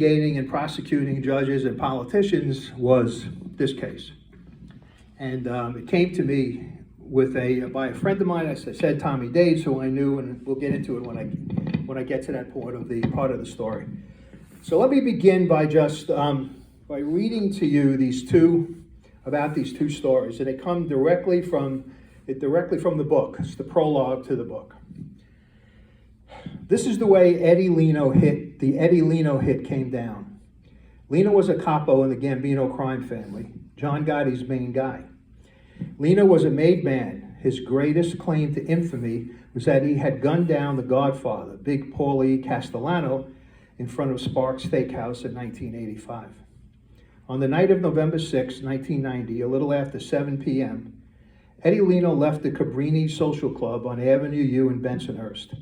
investigating and prosecuting judges and politicians was this case. And it came to me by a friend of mine, as I said, Tommy Days, who I knew, and we'll get into it when I get to that part of the story. So let me begin by just by reading to you these two stories, and they come directly from the book. It's the prologue to the book. This is the way the Eddie Leno hit came down. Leno was a capo in the Gambino crime family, John Gotti's main guy. Leno was a made man. His greatest claim to infamy was that he had gunned down the Godfather, Big Paulie Castellano, in front of Sparks Steakhouse in 1985. On the night of November 6, 1990, a little after 7 p.m., Eddie Leno left the Cabrini Social Club on Avenue U in Bensonhurst.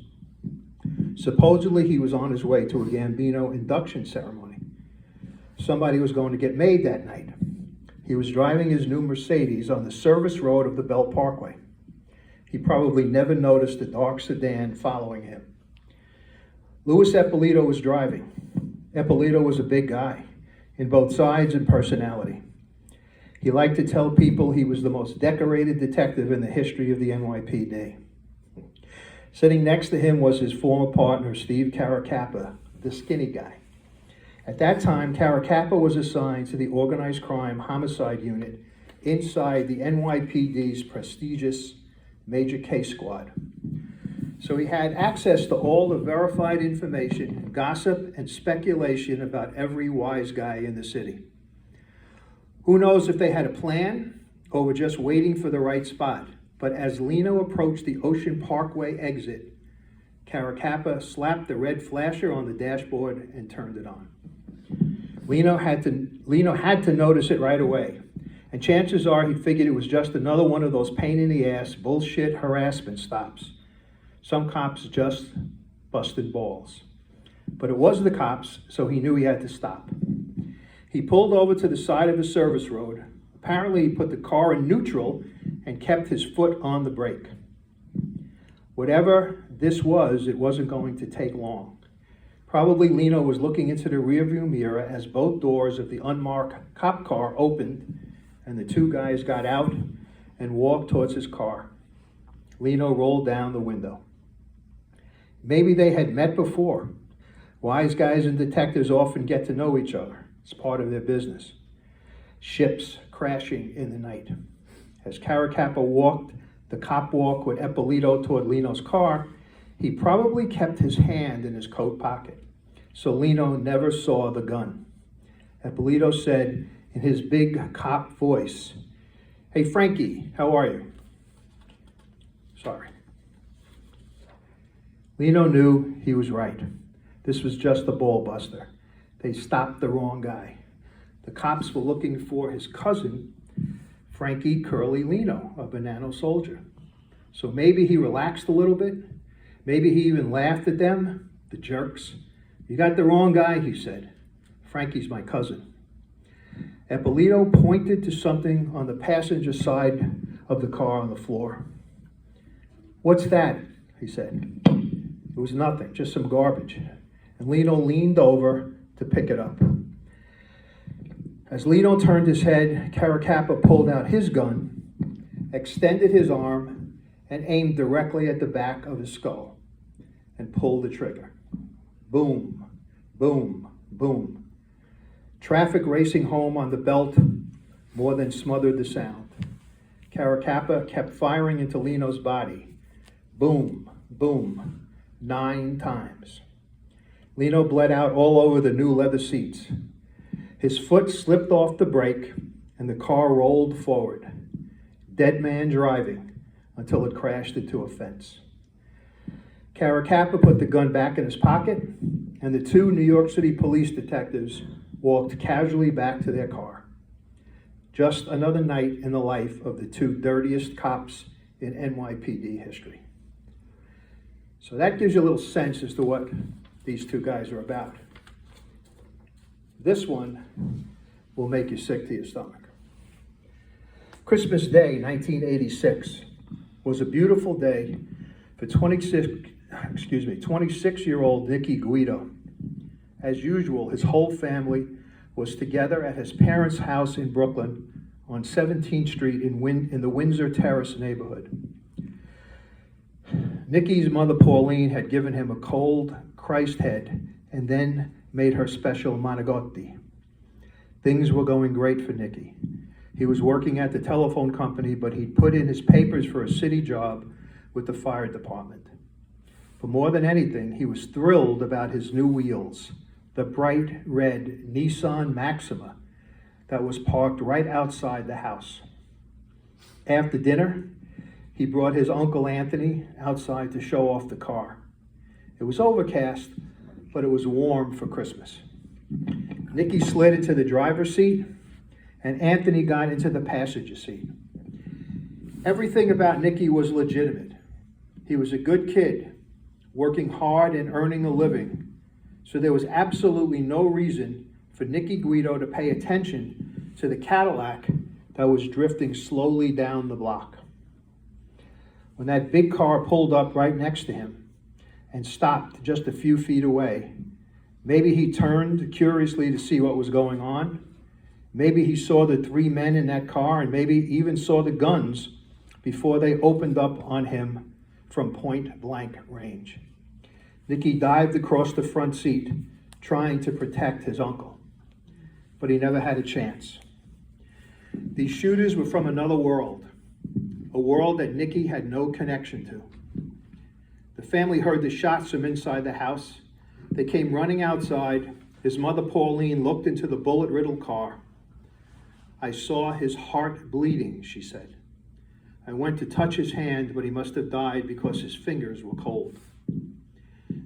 Supposedly, he was on his way to a Gambino induction ceremony. Somebody was going to get made that night. He was driving his new Mercedes on the service road of the Belt Parkway. He probably never noticed the dark sedan following him. Louis Eppolito was driving. Eppolito was a big guy, in both sides and personality. He liked to tell people he was the most decorated detective in the history of the NYPD. Sitting next to him was his former partner, Steve Caracappa, the skinny guy. At that time, Caracappa was assigned to the Organized Crime Homicide Unit inside the NYPD's prestigious Major Case Squad. So he had access to all the verified information, gossip, and speculation about every wise guy in the city. Who knows if they had a plan or were just waiting for the right spot? But as Leno approached the Ocean Parkway exit, Caracappa slapped the red flasher on the dashboard and turned it on. Leno had to notice it right away, and chances are he figured it was just another one of those pain-in-the-ass bullshit harassment stops. Some cops just busted balls. But it was the cops, so he knew he had to stop. He pulled over to the side of the service road. Apparently, he put the car in neutral and kept his foot on the brake. Whatever this was, it wasn't going to take long. Probably Leno was looking into the rearview mirror as both doors of the unmarked cop car opened and the two guys got out and walked towards his car. Leno rolled down the window. Maybe they had met before. Wise guys and detectives often get to know each other. It's part of their business. Ships crashing in the night. As Caracappa walked the cop walk with Eppolito toward Leno's car, he probably kept his hand in his coat pocket, so Leno never saw the gun. Eppolito said in his big cop voice, "Hey Frankie, how are you?" Sorry. Leno knew he was right. This was just a ball buster. They stopped the wrong guy. The cops were looking for his cousin, Frankie Curly Leno, a Banana Soldier. So maybe he relaxed a little bit. Maybe he even laughed at them, the jerks. "You got the wrong guy," he said. "Frankie's my cousin." Eppolito pointed to something on the passenger side of the car on the floor. "What's that?" he said. It was nothing, just some garbage. And Leno leaned over to pick it up. As Leno turned his head, Caracappa pulled out his gun, extended his arm, and aimed directly at the back of his skull and pulled the trigger. Boom, boom, boom. Traffic racing home on the belt more than smothered the sound. Caracappa kept firing into Leno's body. Boom, boom, 9 times. Leno bled out all over the new leather seats. His foot slipped off the brake and the car rolled forward. Dead man driving until it crashed into a fence. Caracappa put the gun back in his pocket, and the 2 New York City police detectives walked casually back to their car. Just another night in the life of the 2 dirtiest cops in NYPD history. So that gives you a little sense as to what these 2 guys are about. This one will make you sick to your stomach. Christmas Day, 1986, was a beautiful day for 26-year-old Nicky Guido. As usual, his whole family was together at his parents' house in Brooklyn on 17th Street in the Windsor Terrace neighborhood. Nicky's mother, Pauline, had given him a cold Christ head and then made her special manigotti. Things were going great for Nicky. He was working at the telephone company, but he'd put in his papers for a city job with the fire department. But more than anything, he was thrilled about his new wheels, the bright red Nissan Maxima that was parked right outside the house. After dinner, he brought his Uncle Anthony outside to show off the car. It was overcast, but it was warm for Christmas. Nicky slid into the driver's seat, and Anthony got into the passenger seat. Everything about Nicky was legitimate. He was a good kid, working hard and earning a living, so there was absolutely no reason for Nicky Guido to pay attention to the Cadillac that was drifting slowly down the block. When that big car pulled up right next to him and stopped just a few feet away, maybe he turned curiously to see what was going on. Maybe he saw the three men in that car, and maybe even saw the guns before they opened up on him from point blank range. Nicky dived across the front seat, trying to protect his uncle, but he never had a chance. These shooters were from another world, a world that Nicky had no connection to. The family heard the shots from inside the house. They came running outside. His mother, Pauline, looked into the bullet-riddled car. "I saw his heart bleeding," she said. "I went to touch his hand, but he must have died because his fingers were cold."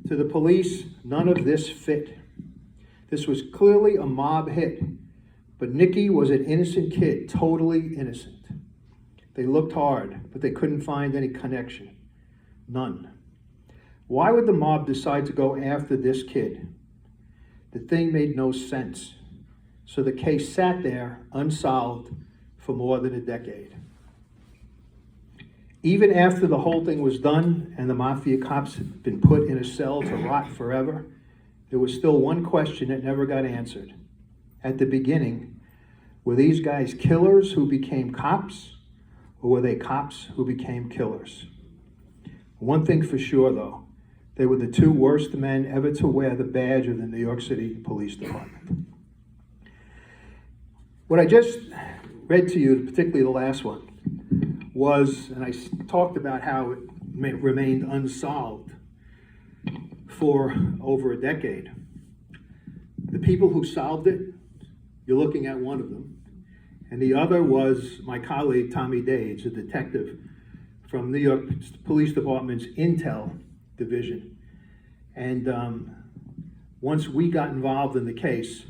To the police, none of this fit. This was clearly a mob hit, but Nicky was an innocent kid, totally innocent. They looked hard, but they couldn't find any connection. None. Why would the mob decide to go after this kid? The thing made no sense. So the case sat there, unsolved, for more than a decade. Even after the whole thing was done and the Mafia cops had been put in a cell to rot forever, there was still one question that never got answered. At the beginning, were these guys killers who became cops, or were they cops who became killers? One thing for sure, though, they were the two worst men ever to wear the badge of the New York City Police Department. What I just read to you, particularly the last one, was, and I talked about how it remained unsolved for over a decade. The people who solved it, you're looking at one of them, and the other was my colleague Tommy Dades, a detective from New York Police Department's Intel division. And once we got involved in the case,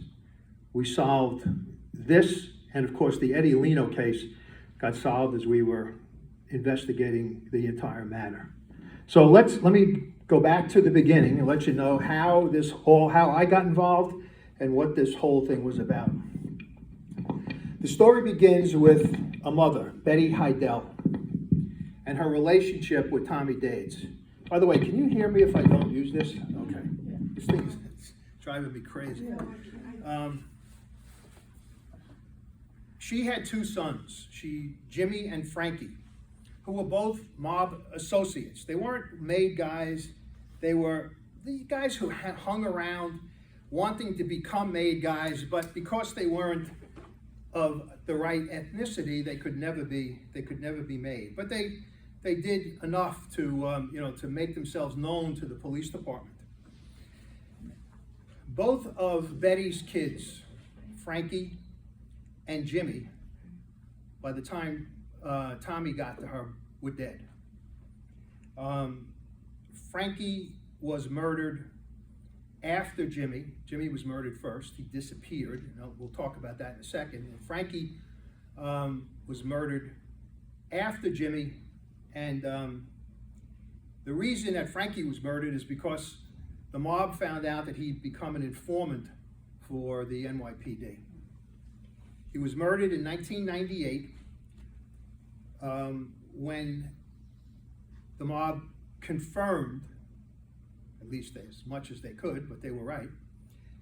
we solved this, and of course the Eddie Leno case got solved as we were investigating the entire matter. So let me go back to the beginning and let you know how I got involved and what this whole thing was about. The story begins with a mother, Betty Heidel, and her relationship with Tommy Dades. By the way, can you hear me if I don't use this? Okay. This thing's driving me crazy. She had two sons, Jimmy and Frankie, who were both mob associates. They weren't made guys. They were the guys who hung around wanting to become made guys, but because they weren't of the right ethnicity, they could never be made. But they did enough to make themselves known to the police department. Both of Betty's kids, Frankie and Jimmy, by the time Tommy got to her, were dead. Frankie was murdered after Jimmy. Jimmy was murdered first. He disappeared. We'll talk about that in a second. And Frankie was murdered after Jimmy. And the reason that Frankie was murdered is because the mob found out that he'd become an informant for the NYPD. He was murdered in 1998 when the mob confirmed, at least as much as they could, but they were right,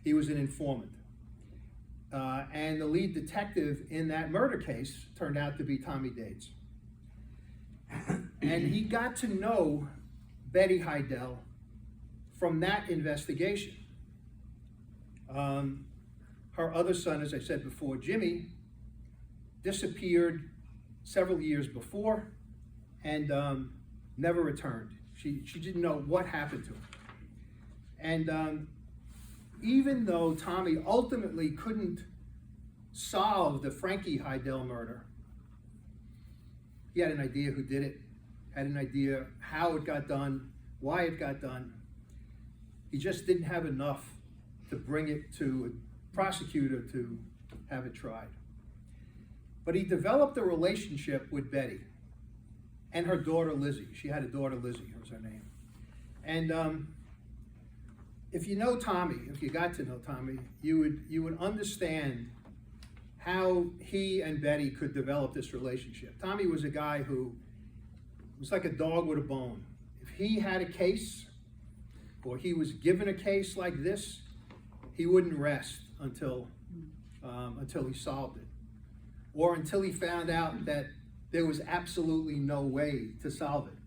He was an informant. And the lead detective in that murder case turned out to be Tommy Dades. And he got to know Betty Heidel from that investigation. Her other son, as I said before, Jimmy, disappeared several years before and never returned. She didn't know what happened to him. And even though Tommy ultimately couldn't solve the Frankie Heidel murder, he had an idea who did it, had an idea how it got done, why it got done. He just didn't have enough to bring it to a prosecutor to have it tried. But he developed a relationship with Betty and her daughter Lizzie. She had a daughter, Lizzie was her name. And if you know Tommy, if you got to know Tommy, you would understand how he and Betty could develop this relationship. Tommy was a guy who was like a dog with a bone. If he had a case, or he was given a case like this, he wouldn't rest until he solved it, or until he found out that there was absolutely no way to solve it.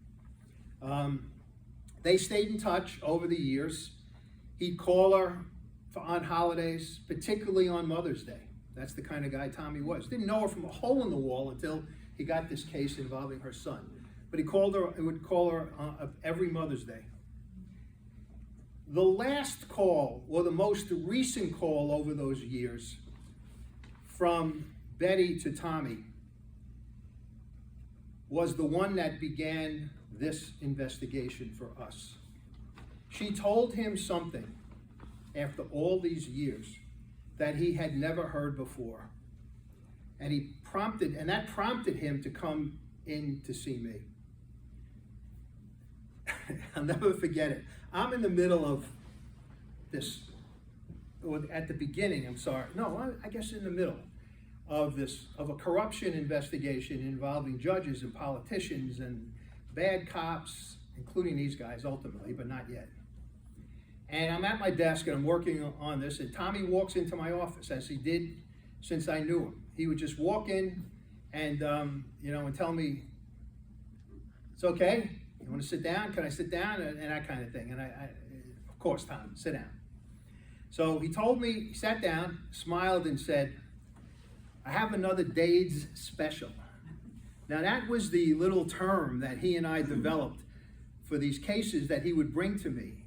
They stayed in touch over the years. He'd call her on holidays, particularly on Mother's Day. That's the kind of guy Tommy was. Didn't know her from a hole in the wall until he got this case involving her son. But he would call her every Mother's Day. The last call, or the most recent call over those years, from Betty to Tommy, was the one that began this investigation for us. She told him something after all these years that he had never heard before. And that prompted him to come in to see me. I'll never forget it. I'm in the middle of this, or at the beginning, I guess in the middle of a corruption investigation involving judges and politicians and bad cops, including these guys ultimately, but not yet. And I'm at my desk and I'm working on this, and Tommy walks into my office, as he did since I knew him. He would just walk in and and tell me, "It's okay. You want to sit down? Can I sit down?" And that kind of thing. And I of course, Tom, sit down. So he told me, he sat down, smiled, and said, "I have another Dades special." Now that was the little term that he and I developed for these cases that he would bring to me.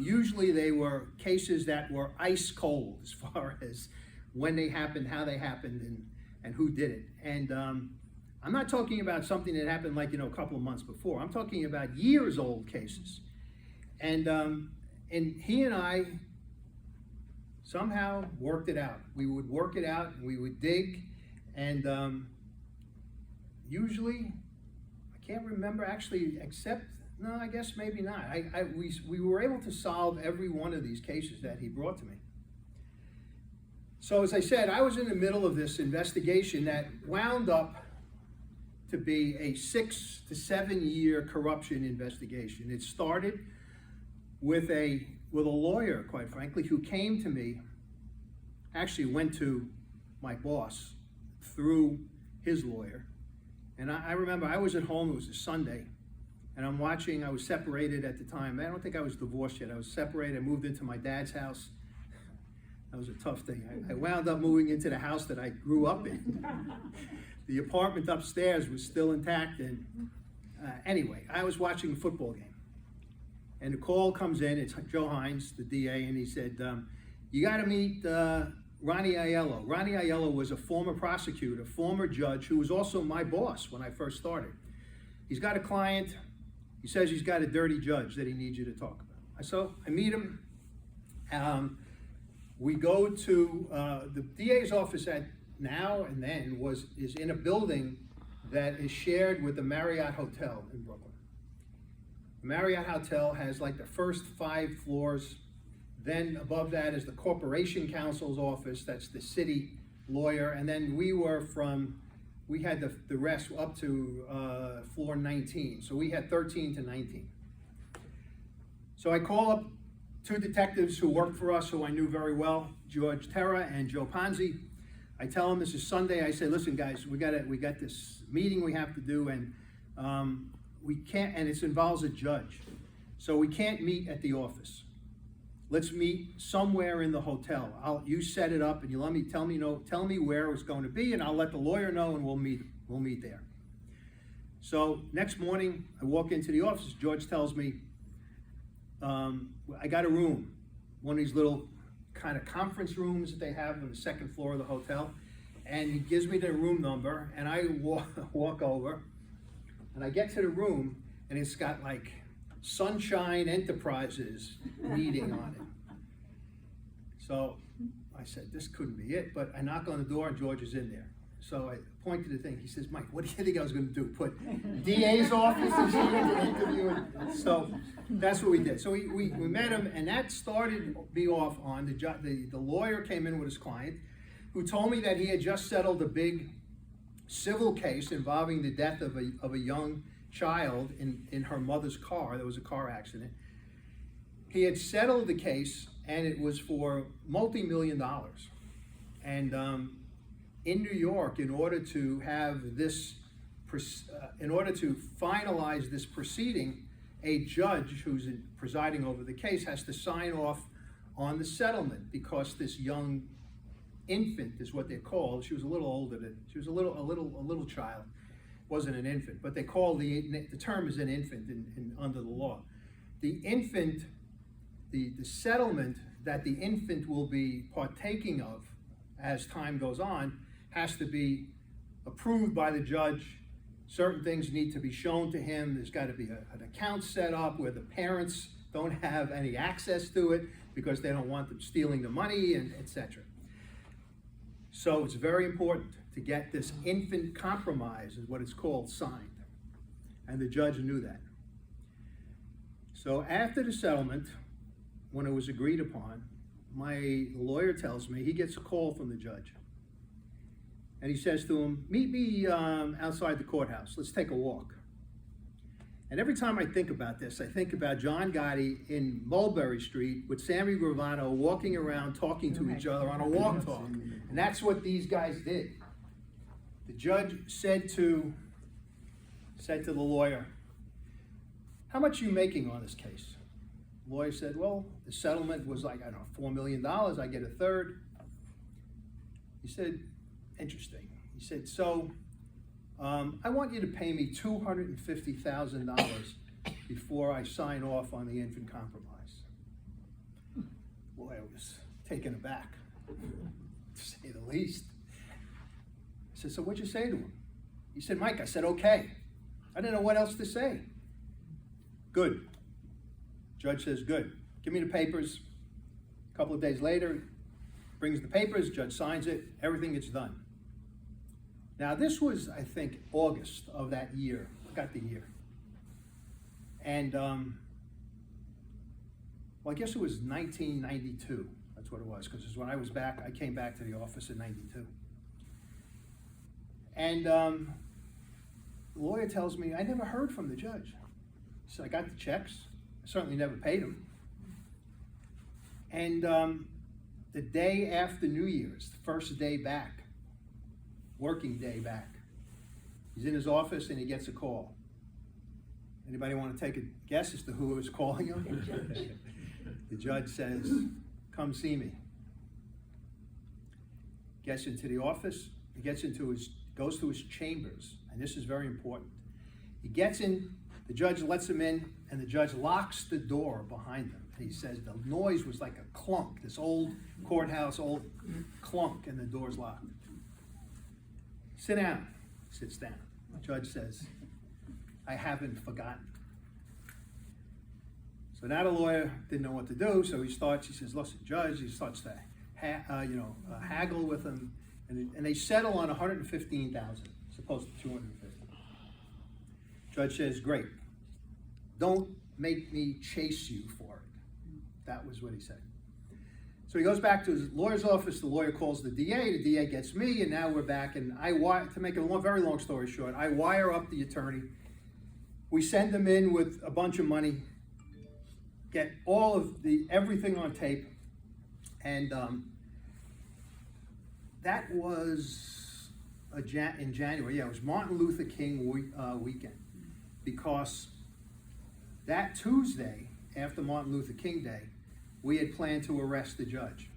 Usually they were cases that were ice cold as far as when they happened, how they happened, and who did it. And I'm not talking about something that happened like, a couple of months before. I'm talking about years old cases. And he and I somehow worked it out. We would work it out, and we would dig, and usually, I can't remember actually, except, no, I guess maybe not. We were able to solve every one of these cases that he brought to me. So as I said, I was in the middle of this investigation that wound up to be a 6 to 7 year corruption investigation. It started with a lawyer, quite frankly, who came to me, actually went to my boss through his lawyer. And I remember I was at home, it was a Sunday, and I'm watching, I was separated at the time. I don't think I was divorced yet. I was separated, I moved into my dad's house. That was a tough thing. I wound up moving into the house that I grew up in. The apartment upstairs was still intact, and anyway, I was watching a football game. And the call comes in, it's Joe Hines, the DA, and he said, "You gotta meet Ronnie Aiello." Ronnie Aiello was a former prosecutor, former judge, who was also my boss when I first started. He's got a client, he says he's got a dirty judge that he needs you to talk about. So I meet him, we go to the DA's office at now and then is in a building that is shared with the Marriott Hotel in Brooklyn. The Marriott Hotel has like the first 5 floors. Then above that is the Corporation Counsel's office, that's the city lawyer. And then we had the rest up to floor 19. So we had 13 to 19. So I call up two detectives who worked for us, who I knew very well, George Terra and Joe Ponzi. I tell them this is Sunday. I say, listen, guys, we got this meeting we have to do, and we can't, and it involves a judge, so we can't meet at the office. Let's meet somewhere in the hotel. You set it up, and you tell me where it's going to be, and I'll let the lawyer know, and we'll meet there. So next morning, I walk into the office. George tells me, I got a room, one of these little kind of conference rooms that they have on the second floor of the hotel, and he gives me the room number, and I walk over, and I get to the room, and it's got like Sunshine Enterprises meeting on it. So I said, this couldn't be it, but I knock on the door, and George is in there. So I point to the thing. He says, Mike, what do you think I was going to do? Put DA's office in here to interview? And so that's what we did. So we met him, and that started me off on the lawyer came in with his client, who told me that he had just settled a big civil case involving the death of a young child in her mother's car. There was a car accident. He had settled the case, and it was for multi-million dollars. And in New York, in order to have this, in order to finalize this proceeding, a judge who's presiding over the case has to sign off on the settlement, because this young infant is what they're called. She was a little older than, she was a little child, wasn't an infant, but they call the term is an infant under the law. The infant, the settlement that the infant will be partaking of as time goes on has to be approved by the judge. Certain things need to be shown to him. There's got to be an account set up where the parents don't have any access to it because they don't want them stealing the money, and etc. So it's very important to get this infant compromise, is what it's called, signed. And the judge knew that. So after the settlement, when it was agreed upon, my lawyer tells me he gets a call from the judge. And he says to him, meet me outside the courthouse. Let's take a walk. And every time I think about this, I think about John Gotti in Mulberry Street with Sammy Gravano walking around talking to each other on a walk-talk. And that's what these guys did. The judge said to the lawyer, how much are you making on this case? The lawyer said, well, the settlement was like, I don't know, $4 million. I get a third. He said, interesting. He said, so I want you to pay me $250,000 before I sign off on the infant compromise. Boy, I was taken aback, to say the least. I said, so what'd you say to him? He said, Mike. I said, okay. I didn't know what else to say. Good. Judge says, good. Give me the papers. A couple of days later, brings the papers, judge signs it, everything gets done. Now this was, I think, August of that year. I got the year. And, well, I guess it was 1992. That's what it was, because when I was back, I came back to the office in 92. And the lawyer tells me, I never heard from the judge. So I got the checks. I certainly never paid them. And the day after New Year's, the first day back, working day back, he's in his office and he gets a call. Anybody want to take a guess as to who was calling him? The judge says, come see me. Gets into the office, he goes to his chambers, and this is very important. He gets in, the judge lets him in, and the judge locks the door behind him. And he says the noise was like a clunk, this old courthouse, old clunk, and the door's locked. Sit down. Sits down. The judge says, I haven't forgotten. So now the lawyer didn't know what to do, so he says, listen, judge, he starts to haggle with him, and they settle on $115,000, as opposed to $250,000. Judge says, great. Don't make me chase you for it. That was what he said. So he goes back to his lawyer's office, the lawyer calls the DA gets me, and now we're back, and to make a very long story short, I wire up the attorney. We send him in with a bunch of money. get everything on tape, and that was in January. Yeah, it was Martin Luther King weekend, because that Tuesday after Martin Luther King Day, we had planned to arrest the judge.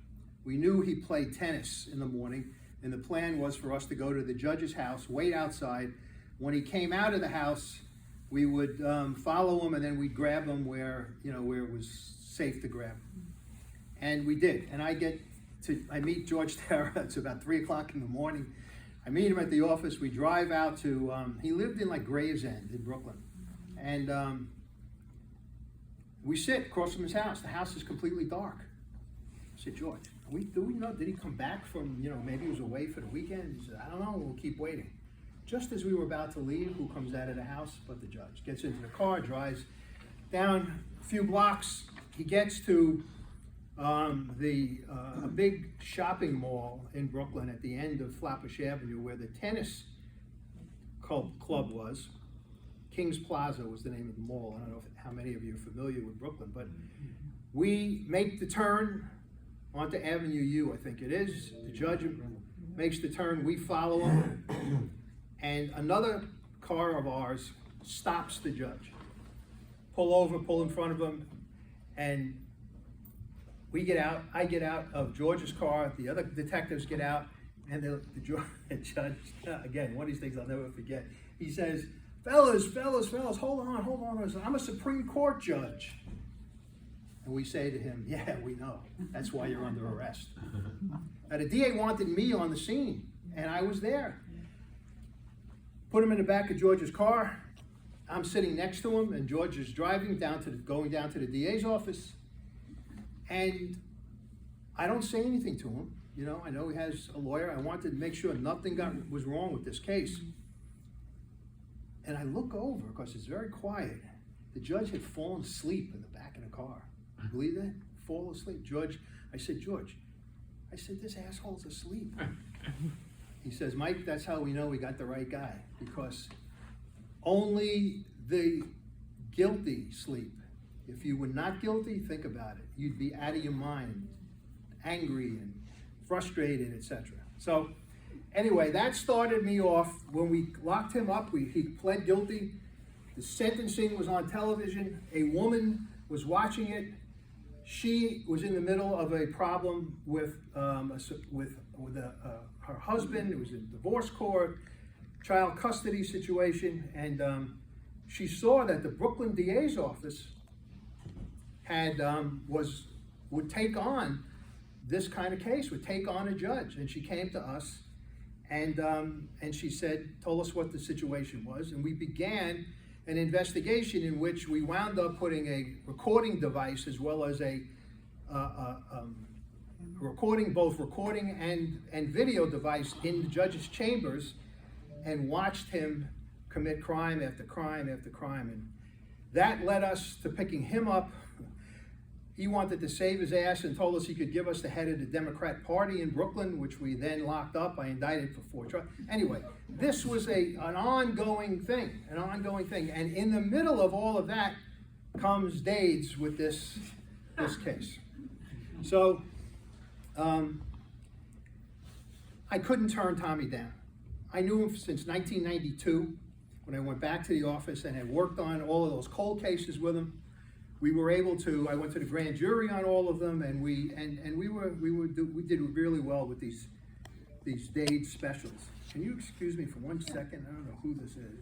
We knew he played tennis in the morning, and the plan was for us to go to the judge's house, wait outside. When he came out of the house, we would follow him, and then we'd grab him where it was safe to grab him. And we did. And I meet George Terra. It's about 3 o'clock in the morning. I meet him at the office. We drive out to, he lived in like Gravesend in Brooklyn. And we sit across from his house. The house is completely dark. I said, George, do we know, did he come back from, maybe he was away for the weekend? He said, I don't know, we'll keep waiting. Just as we were about to leave, who comes out of the house but the judge? Gets into the car, drives down a few blocks. He gets to a big shopping mall in Brooklyn at the end of Flatbush Avenue, where the tennis club was. King's Plaza was the name of the mall. I don't know how many of you are familiar with Brooklyn, but we make the turn onto Avenue U, I think it is. The judge makes the turn, we follow him, and another car of ours stops the judge. Pull in front of him, and we get out. I get out of George's car, the other detectives get out, and the judge, again, one of these things I'll never forget, he says, fellas, hold on, I'm a Supreme Court judge. And we say to him, yeah, we know, that's why you're under arrest. Now the DA wanted me on the scene, and I was there. Put him in the back of George's car. I'm sitting next to him, and George is driving going down to the DA's office. And I don't say anything to him. I know he has a lawyer. I wanted to make sure nothing was wrong with this case. And I look over, because it's very quiet. The judge had fallen asleep in the back of the car. Believe that? Fall asleep. I said, George, this asshole's asleep. He says, Mike, that's how we know we got the right guy, because only the guilty sleep. If you were not guilty, think about it. You'd be out of your mind, angry and frustrated, etc. So anyway, that started me off. When we locked him up, he pled guilty. The sentencing was on television. A woman was watching it. She was in the middle of a problem with her husband. It was a divorce court, child custody situation, and she saw that the Brooklyn DA's office would take on this kind of case, would take on a judge, and she came to us, and she told us what the situation was, and we began an investigation in which we wound up putting a recording device as well as a both recording and video device in the judge's chambers, and watched him commit crime after crime after crime. And that led us to picking him up. He wanted to save his ass and told us he could give us the head of the Democrat Party in Brooklyn, which we then locked up. I indicted for 4 trials. Anyway, this was an ongoing thing. And in the middle of all of that comes Dades with this case. So I couldn't turn Tommy down. I knew him since 1992, when I went back to the office and had worked on all of those cold cases with him. We were able to. I went to the grand jury on all of them, and we did really well with these Dade specials. Can you excuse me for 1 second? I don't know who this is.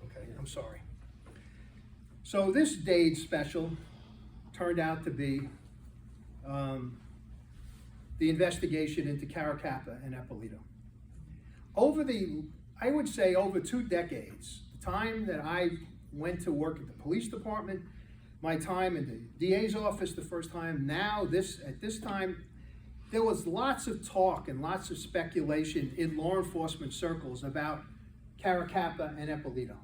Okay, I'm sorry. So this Dade special turned out to be the investigation into Cara Kappa and Eppolito. I would say over 2 decades, the time that I went to work at the police department, my time in the DA's office the first time, at this time, there was lots of talk and lots of speculation in law enforcement circles about Cara Kappa and Eppolito.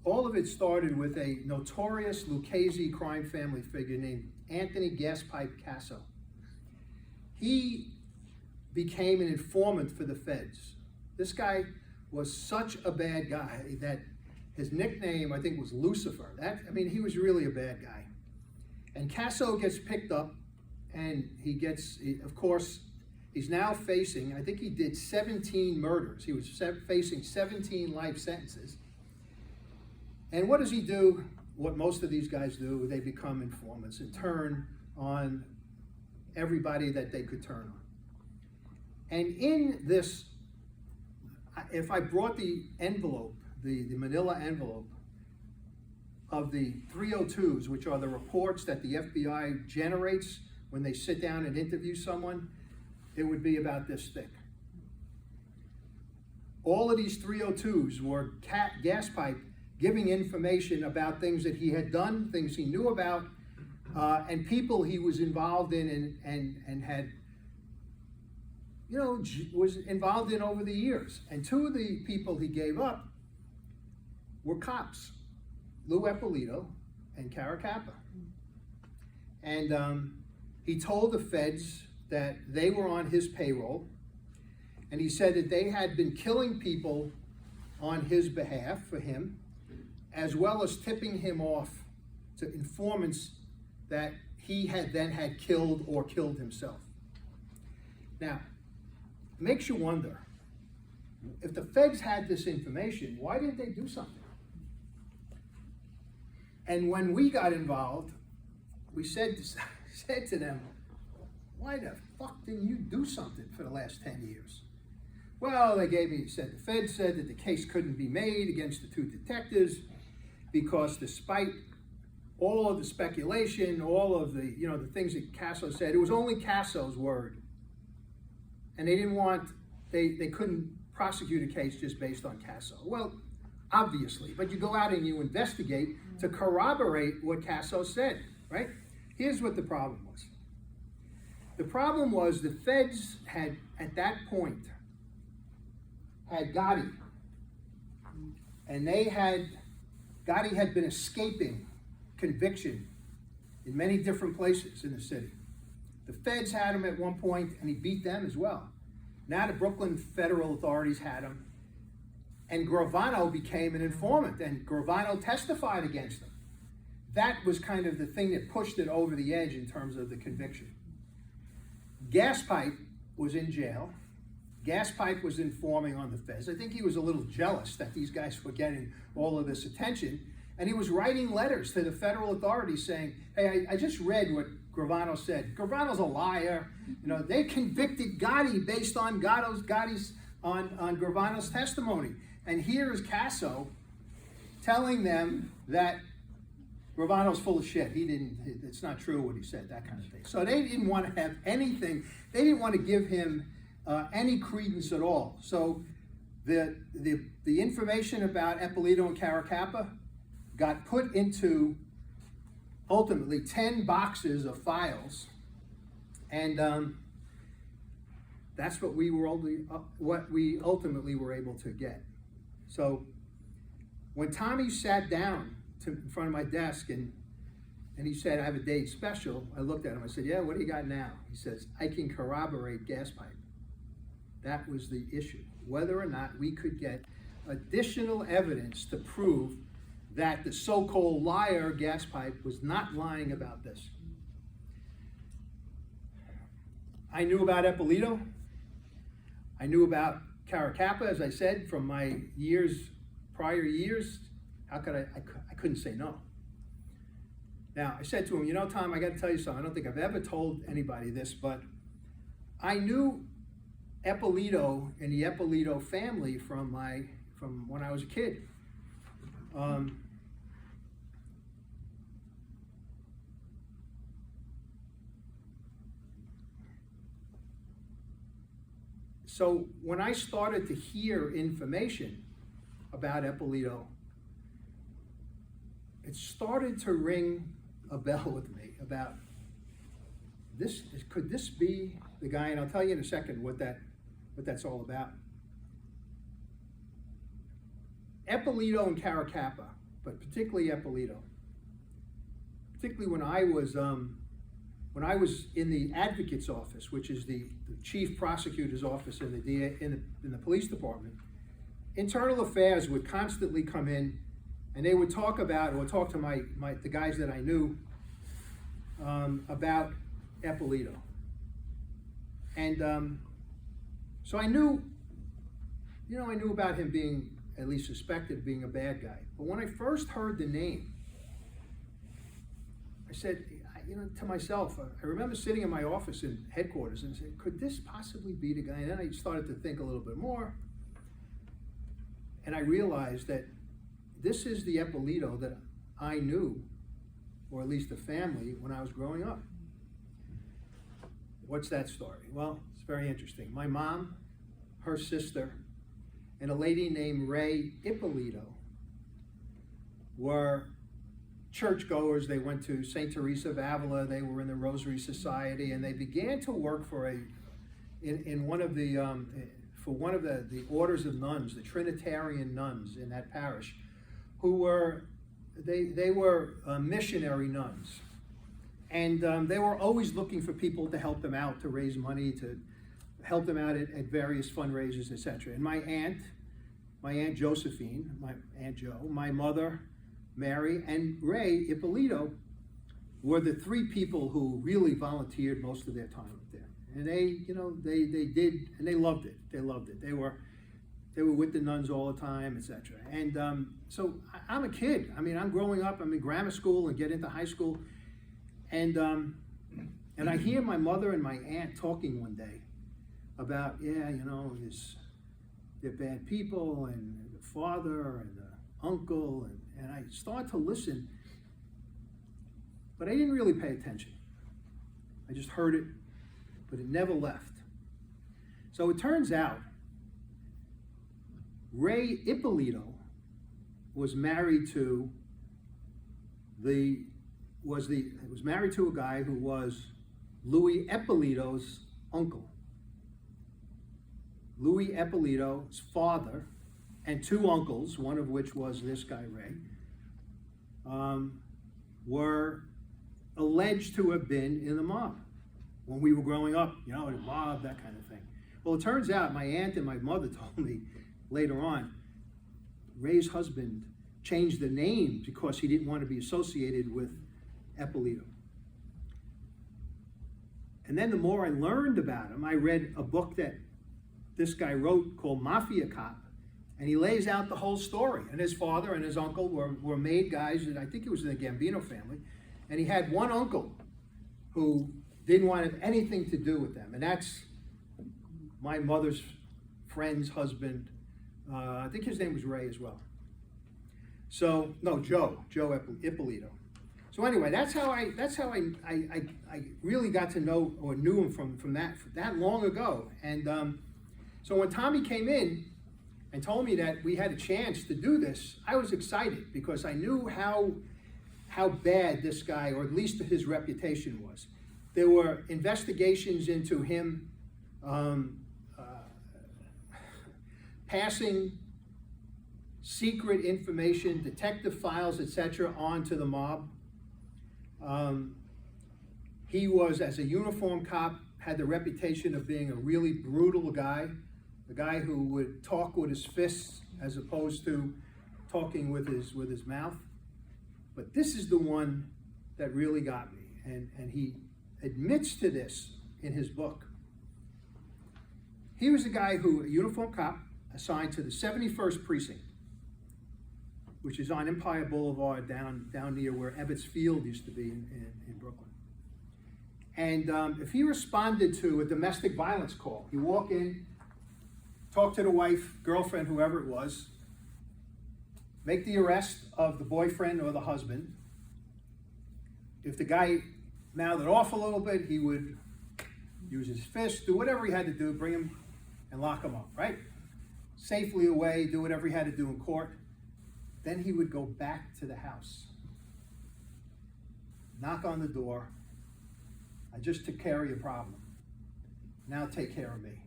All of it started with a notorious Lucchese crime family figure named Anthony Gaspipe Casso. He became an informant for the feds. This guy was such a bad guy that his nickname, I think, was Lucifer. He was really a bad guy. And Casso gets picked up, and of course, he's now facing, I think he did 17 murders. He was facing 17 life sentences. And what does he do? What most of these guys do, they become informants and turn on everybody that they could turn on. And in this, if I brought the envelope, the manila envelope of the 302s, which are the reports that the FBI generates when they sit down and interview someone, it would be about this thick. All of these 302s were gas pipe giving information about things that he had done, things he knew about, and people he was involved in and had, was involved in over the years. And two of the people he gave up were cops, Lou Eppolito and Caracappa. And he told the feds that they were on his payroll, and he said that they had been killing people on his behalf for him, as well as tipping him off to informants that he had killed or killed himself. Now, it makes you wonder, if the feds had this information, why didn't they do something? And when we got involved, we said to them, why the fuck didn't you do something for the last 10 years? Well, the feds said that the case couldn't be made against the two detectives because despite all of the speculation, all of the, the things that Casso said, it was only Casso's word. And they couldn't prosecute a case just based on Casso. Well, obviously, but you go out and you investigate to corroborate what Casso said, right? Here's what the problem was. The problem was the feds had, at that point, had Gotti. And Gotti had been escaping conviction in many different places in the city. The feds had him at one point, and he beat them as well. Now the Brooklyn federal authorities had him, and Gravano became an informant, and Gravano testified against him. That was kind of the thing that pushed it over the edge in terms of the conviction. Gaspipe was in jail. Gaspipe was informing on the feds. I think he was a little jealous that these guys were getting all of this attention, and he was writing letters to the federal authorities saying, hey, I just read what Gravano said. Gravano's a liar. They convicted Gotti based on on Gravano's testimony. And here is Casso telling them that Gravano's full of shit. It's not true what he said, that kind of thing. So they didn't want to have anything. They didn't want to give him any credence at all. So the information about Eppolito and Caracappa got put into ultimately 10 boxes of files, and that's what we ultimately were able to get. So when Tommy sat down in front of my desk and he said, I have a date special, I looked at him, I said, yeah, what do you got now? He says, I can corroborate Gaspipe. That was the issue, whether or not we could get additional evidence to prove that the so-called liar Gaspipe was not lying about this. I knew about Eppolito. I knew about Caracappa, as I said, from my prior years. How could I couldn't say no. Now, I said to him, Tom, I got to tell you something. I don't think I've ever told anybody this, but I knew Eppolito and the Eppolito family from when I was a kid. So when I started to hear information about Eppolito, it started to ring a bell with me about this. Could this be the guy? And I'll tell you in a second what that's all about. Eppolito and Caracappa, but particularly Eppolito. Particularly when I was in the advocate's office, which is the chief prosecutor's office in the police department, internal affairs would constantly come in, and they would talk about, or talk to the guys that I knew about Eppolito. And so I knew about him being, at least suspected of being a bad guy. But when I first heard the name, I said, to myself, I remember sitting in my office in headquarters and saying, could this possibly be the guy? And then I started to think a little bit more. And I realized that this is the Eppolito that I knew, or at least the family, when I was growing up. What's that story? Well, it's very interesting. My mom, her sister, and a lady named Ray Ippolito were churchgoers. They went to St. Teresa of Avila. They were in the Rosary Society, and they began to work for one of the orders of nuns, the Trinitarian nuns in that parish, who were missionary nuns, and they were always looking for people to help them out, to raise money, to help them out at various fundraisers, etc. And my aunt Josephine, my Aunt Jo, my mother Mary, and Ray Ippolito were the three people who really volunteered most of their time up there. And they did, and they loved it. They loved it. They were with the nuns all the time, etc. And so I'm a kid. I mean, I'm growing up. I'm in grammar school and get into high school, and I hear my mother and my aunt talking one day about, they're bad people, and the father and the uncle, and I start to listen, but I didn't really pay attention. I just heard it, but it never left. So it turns out Ray Ippolito was married to a guy who was Louis Eppolito's uncle. Louis Eppolito's father and two uncles, one of which was this guy Ray, were alleged to have been in the mob when we were growing up, the mob, that kind of thing. Well, it turns out my aunt and my mother told me later on, Ray's husband changed the name because he didn't want to be associated with Eppolito. And then the more I learned about him, I read a book that this guy wrote called Mafia, and he lays out the whole story. And his father and his uncle were made guys, and I think it was in the Gambino family. And he had one uncle who didn't want to have anything to do with them, and that's my mother's friend's husband. I think his name was Ray as well. So no, Joe Ippolito. So anyway, that's how I really got to know or knew him from that long ago. And so when Tommy came in and told me that we had a chance to do this, I was excited because I knew how bad this guy, or at least his reputation, was. There were investigations into him passing secret information, detective files, etc., on to the mob. He was, as a uniform cop, had the reputation of being a really brutal guy, a guy who would talk with his fists as opposed to talking with his mouth. But this is the one that really got me, and he admits to this in his book. He was a guy a uniform cop, assigned to the 71st Precinct, which is on Empire Boulevard down near where Ebbets Field used to be in Brooklyn. And if he responded to a domestic violence call, you walk in, talk to the wife, girlfriend, whoever it was, make the arrest of the boyfriend or the husband. If the guy mouthed it off a little bit, he would use his fist, do whatever he had to do, bring him and lock him up, right? Safely away, do whatever he had to do in court. Then he would go back to the house, knock on the door. I just took care of your problem. Now take care of me.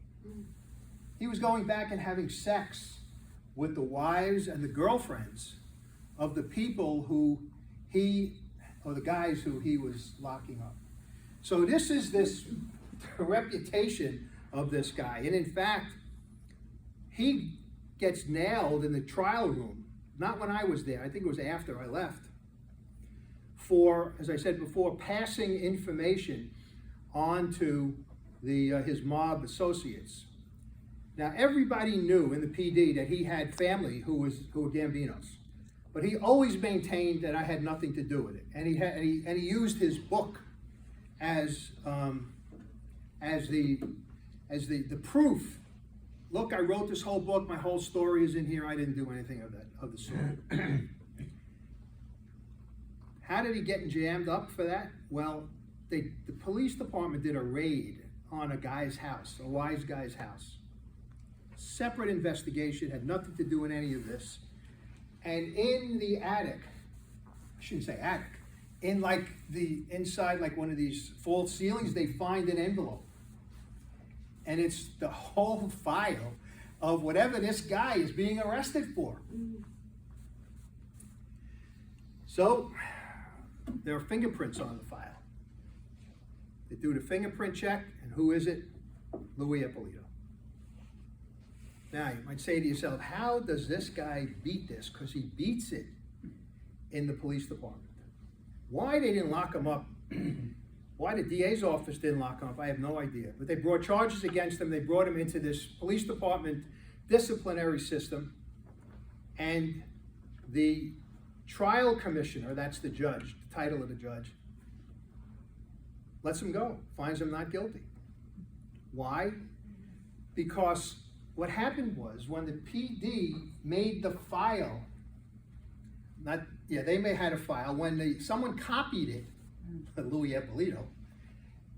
He was going back and having sex with the wives and the girlfriends of the people or the guys who he was locking up. So this is this reputation of this guy. And in fact, he gets nailed in the trial room, not when I was there, I think it was after I left, for, as I said before, passing information on to his mob associates. Now, everybody knew in the PD that he had family who were Gambinos, but he always maintained that I had nothing to do with it, and he used his book as the proof. Look, I wrote this whole book. My whole story is in here. I didn't do anything of the sort. How did he get jammed up for that? Well, the police department did a raid on a guy's house, a wise guy's house. Separate investigation, had nothing to do with any of this. And in the attic, I shouldn't say attic, in like the inside, like one of these false ceilings, they find an envelope. And it's the whole file of whatever this guy is being arrested for. So there are fingerprints on the file. They do the fingerprint check, and who is it? Louis Ippolito. Now, you might say to yourself, how does this guy beat this? Because he beats it in the police department. Why they didn't lock him up, why the DA's office didn't lock him up, I have no idea. But they brought charges against him. They brought him into this police department disciplinary system. And the trial commissioner, that's the judge, the title of the judge, lets him go, finds him not guilty. Why? Because what happened was when the PD made the file, they may have had a file, when someone copied it, Louis Ippolito,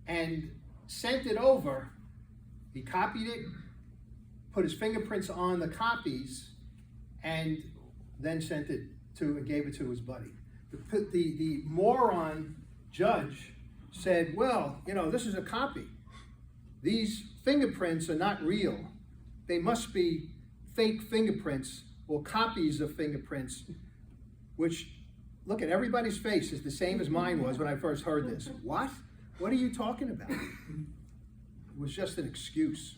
and sent it over, he copied it, put his fingerprints on the copies, and then sent it to and gave it to his buddy. The moron judge said, well, this is a copy. These fingerprints are not real. They must be fake fingerprints or copies of fingerprints, which, look at everybody's face is the same as mine was when I first heard this. What? What are you talking about? It was just an excuse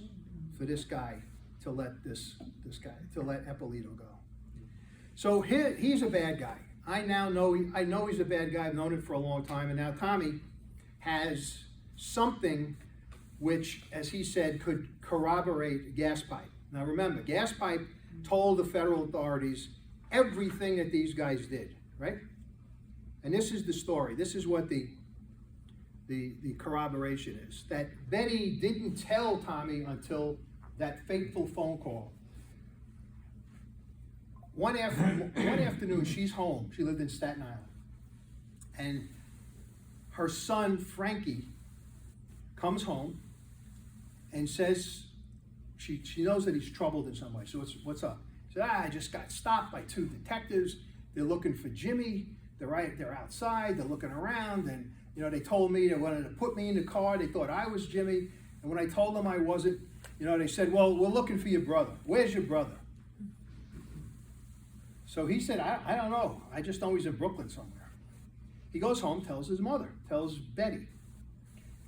for this guy to let let Ippolito go. So he's a bad guy. I know he's a bad guy. I've known it for a long time, and now Tommy has something which, as he said, could corroborate gas pipe. Now remember, gas pipe told the federal authorities everything that these guys did, right? And this is the story. This is what the corroboration is. That Betty didn't tell Tommy until that fateful phone call. One afternoon, she's home. She lived in Staten Island. And her son, Frankie, comes home and says, she knows that he's troubled in some way. So what's up? She said, I just got stopped by 2 detectives. They're looking for Jimmy. They're outside. They're looking around. And, they told me they wanted to put me in the car. They thought I was Jimmy. And when I told them I wasn't, they said, well, we're looking for your brother. Where's your brother? So he said, I don't know. I just know he's in Brooklyn somewhere. He goes home, tells his mother, tells Betty.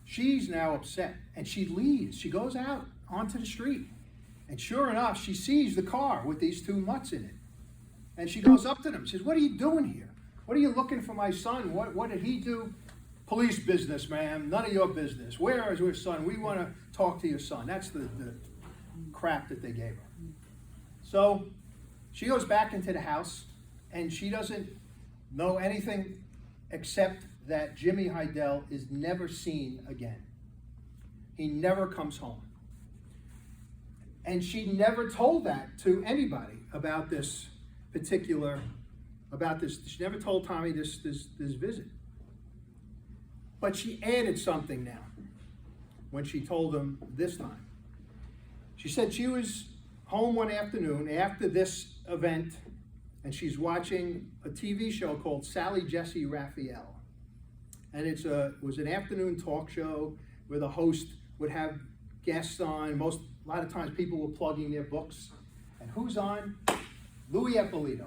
She's now upset, and she leaves. She goes out onto the street, and sure enough, she sees the car with these 2 mutts in it. And she goes up to them, says, what are you doing here? What are you looking for my son? What did he do? Police business, ma'am. None of your business. Where is your son? We want to talk to your son. That's the crap that they gave her. So she goes back into the house, and she doesn't know anything except that Jimmy Heidel is never seen again. He never comes home. And she never told that to anybody about this particular, she never told Tommy this visit. But she added something now when she told him this time. She said she was home one afternoon after this event, and she's watching a TV show called Sally Jesse Raphael. And it was an afternoon talk show where the host would have guests on. A lot of times people were plugging their books. And who's on? Louis Ippolito,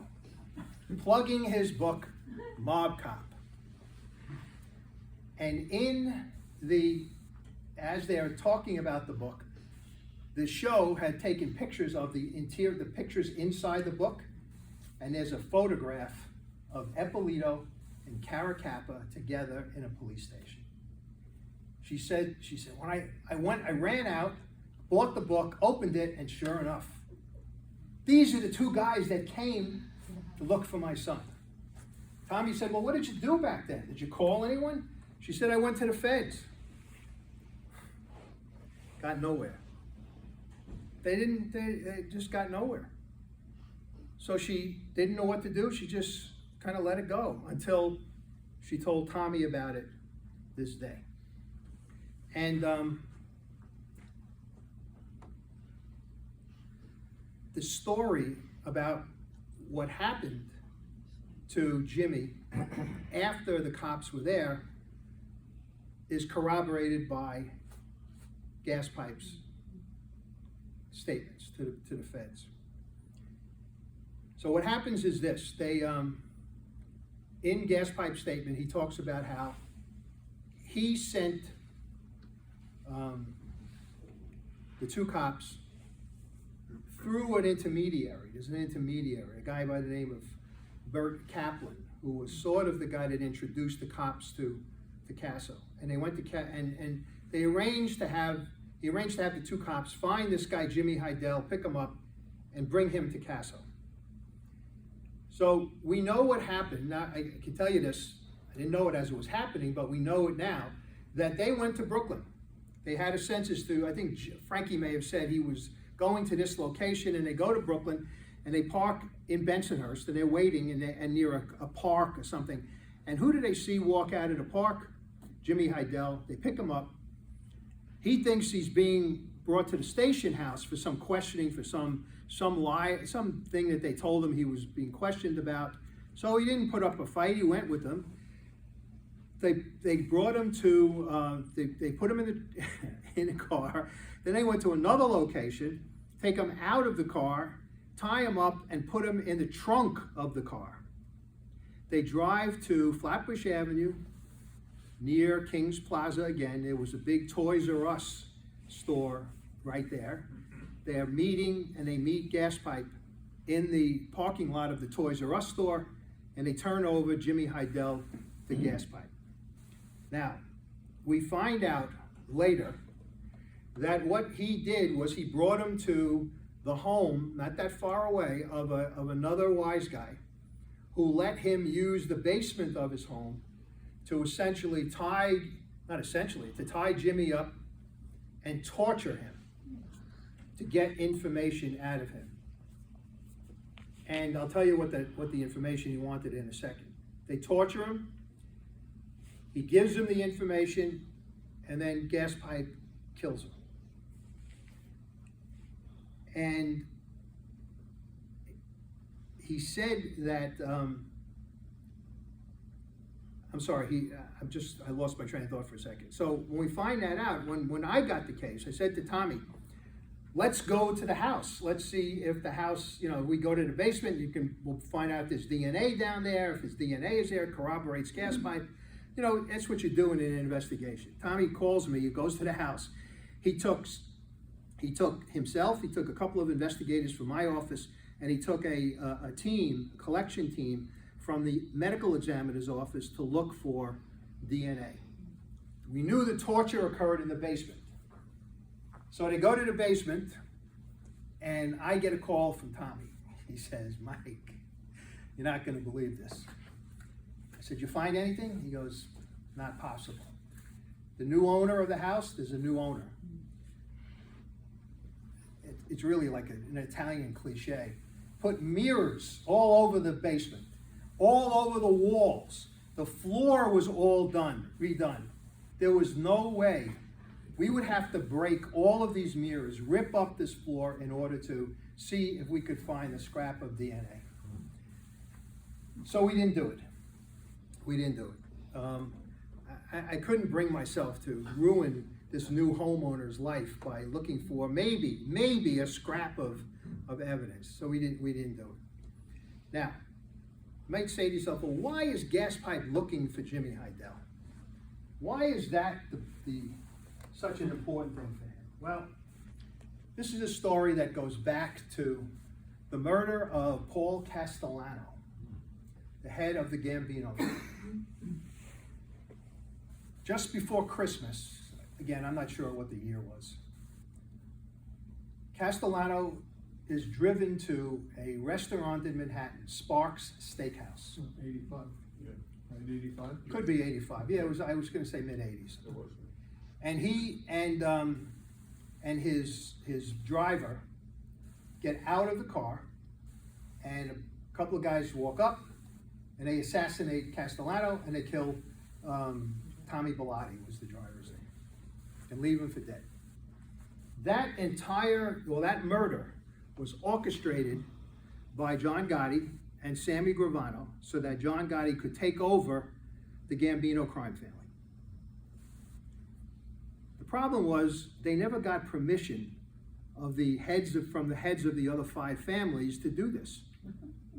plugging his book, Mob Cop. And as they are talking about the book, the show had taken pictures of the interior, the pictures inside the book, and there's a photograph of Eppolito and Caracappa together in a police station. She said, when I ran out, bought the book, opened it, and sure enough, these are the two guys that came to look for my son. Tommy said, well, what did you do back then? Did you call anyone? She said, I went to the feds. Got nowhere. They just got nowhere. So she didn't know what to do. She just kind of let it go until she told Tommy about it this day. And the story about what happened to Jimmy after the cops were there is corroborated by Gas Pipe's statements to the feds. So what happens is this: they, in Gas Pipe's statement, he talks about how he sent the two cops through an intermediary. There's an intermediary, a guy by the name of Bert Kaplan, who was sort of the guy that introduced the cops to Casso. And they went to and they arranged to have the two cops find this guy Jimmy Heidel, pick him up, and bring him to Casso. So we know what happened. Now I can tell you this. I didn't know it as it was happening, but we know it now, that they went to Brooklyn. They had a census to, I think Frankie may have said he was going to this location, and they go to Brooklyn and they park in Bensonhurst, and they're waiting and near a park or something. And who do they see walk out of the park? Jimmy Heidel. They pick him up. He thinks he's being brought to the station house for some questioning, for some lie, something that they told him he was being questioned about. So he didn't put up a fight. He went with them. They brought him to, they put him in a car. Then they went to another location, take him out of the car, tie him up, and put him in the trunk of the car. They drive to Flatbush Avenue, near King's Plaza again. There was a big Toys R Us store right there. They're meeting, and they meet Gas Pipe in the parking lot of the Toys R Us store, and they turn over Jimmy Heidel to Gas Pipe. Now, we find out later that what he did was he brought him to the home, not that far away, of another wise guy who let him use the basement of his home to essentially tie Jimmy up and torture him to get information out of him. And I'll tell you what the information he wanted in a second. They torture him, he gives them the information, and then Gas Pipe kills him. And he said that, I'm sorry, I lost my train of thought for a second. So when we find that out, when I got the case, I said to Tommy, let's go to the house. Let's see if the house, we go to the basement, we'll find out there's DNA down there. If his DNA is there, it corroborates Gas Pipe. That's what you're doing in an investigation. Tommy calls me, he goes to the house. He took himself, he took a couple of investigators from my office, and he took a collection team from the medical examiner's office to look for DNA. We knew the torture occurred in the basement. So they go to the basement, and I get a call from Tommy. He says, Mike, you're not going to believe this. I said, you find anything? He goes, not possible. The new owner of the house, there's a new owner. It's really like an Italian cliche. Put mirrors all over the basement, all over the walls. The floor was all redone. There was no way. We would have to break all of these mirrors, rip up this floor in order to see if we could find a scrap of DNA. So we didn't do it. I couldn't bring myself to ruin this new homeowner's life by looking for maybe a scrap of evidence. So we didn't do it. Now, you might say to yourself, well, why is Gas Pipe looking for Jimmy Heidel? Why is that such an important thing for him? Well, This is a story that goes back to the murder of Paul Castellano, the head of the Gambino family. Just before Christmas, again, I'm not sure what the year was, Castellano is driven to a restaurant in Manhattan, Sparks Steakhouse. 85, yeah, 1985? Could be 85. Yeah, I was going to say mid-80s. It was. And he and his driver get out of the car, and a couple of guys walk up, and they assassinate Castellano, and they kill Tommy Bellotti was the driver's name, and leave him for dead. That murder was orchestrated by John Gotti and Sammy Gravano so that John Gotti could take over the Gambino crime family. The problem was they never got permission of from the heads of the other 5 families to do this.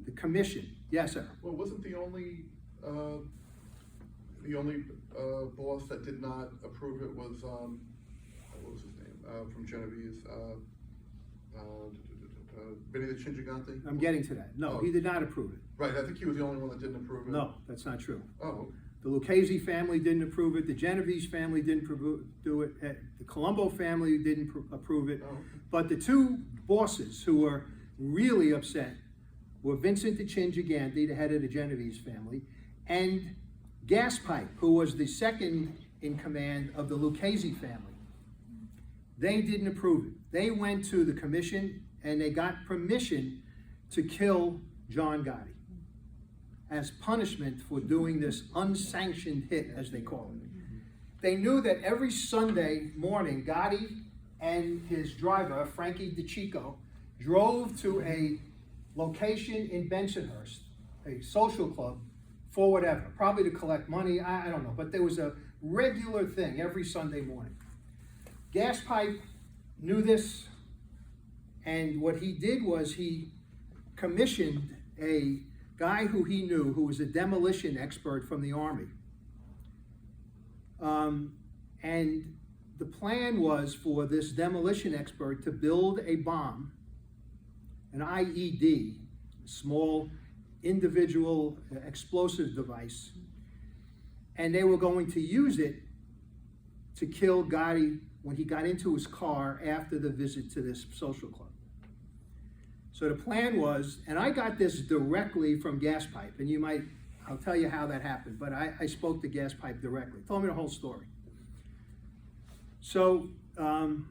The commission, yes, sir. Well, wasn't the only boss that did not approve it was what was his name from Genovese? Benny the Chinjigante? I'm getting to that. No, Oh. he did not approve it. Right, I think he was the only one that didn't approve it. No, that's not true. Oh, The Lucchese family didn't approve it. The Genovese family didn't do it. The Colombo family didn't approve it. oh, But the 2 bosses who were really upset were Vincent de Chinjigante, the head of the Genovese family, and Gaspipe, who was the second in command of the Lucchese family. They didn't approve it. They went to the commission and they got permission to kill John Gotti as punishment for doing this unsanctioned hit, as they call it. They knew that every Sunday morning, Gotti and his driver, Frankie DeChico, drove to a location in Bensonhurst, a social club, for whatever, probably to collect money, I don't know, but there was a regular thing every Sunday morning. Gaspipe knew this, and what he did was he commissioned a guy who he knew, who was a demolition expert from the Army. And the plan was for this demolition expert to build a bomb, an IED, a small individual explosive device, and they were going to use it to kill Gotti when he got into his car after the visit to this social club. So the plan was, and I got this directly from Gaspipe, and I'll tell you how that happened, but I spoke to Gaspipe directly. Told me the whole story. So the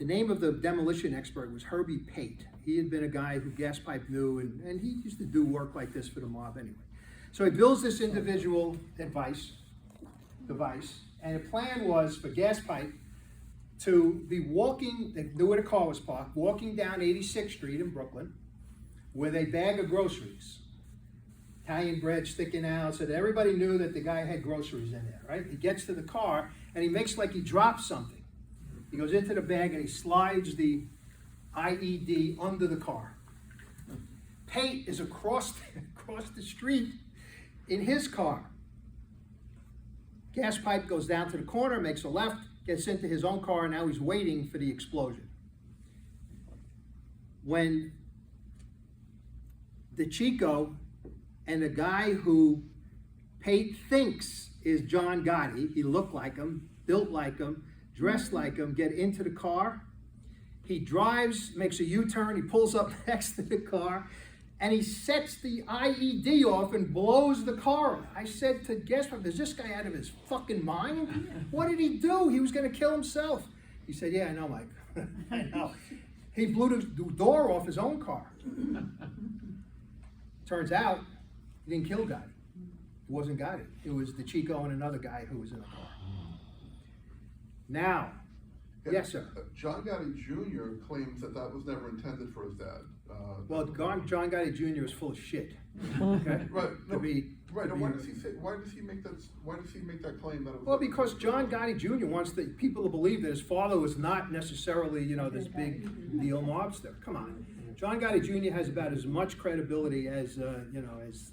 name of the demolition expert was Herbie Pate. He had been a guy who Gaspipe knew, and he used to do work like this for the mob anyway. So he builds this individual device, and the plan was for Gaspipe to be walking, they knew where the car was parked, walking down 86th Street in Brooklyn with a bag of groceries. Italian bread sticking out, so that everybody knew that the guy had groceries in there, right? He gets to the car, and he makes like he drops something. He goes into the bag, and he slides the IED under the car. Pate is across the street in his car. Gaspipe goes down to the corner, makes a left, gets into his own car, and now he's waiting for the explosion. When the Chico and the guy who Pate thinks is John Gotti, he looked like him, built like him, dressed like him, get into the car, he drives, makes a U-turn, he pulls up next to the car, and he sets the IED off and blows the car up. I said to Gaspipe, is this guy out of his fucking mind? What did he do? He was going to kill himself. He said, yeah, I know, Mike. I know. He blew the door off his own car. Turns out, he didn't kill Gotti. It wasn't Gotti. It was the Chico and another guy who was in the car. Now, yes, sir. John Gotti Jr. claims that was never intended for his dad. Well, John Gotti Jr. is full of shit. Okay? Right. No, right. To And why does he say? Why does he make that? Why does he make that claim that it was? Well, because John Gotti Jr. wants the people to believe that his father was not necessarily, this big deal mobster. Come on, John Gotti Jr. has about as much credibility as as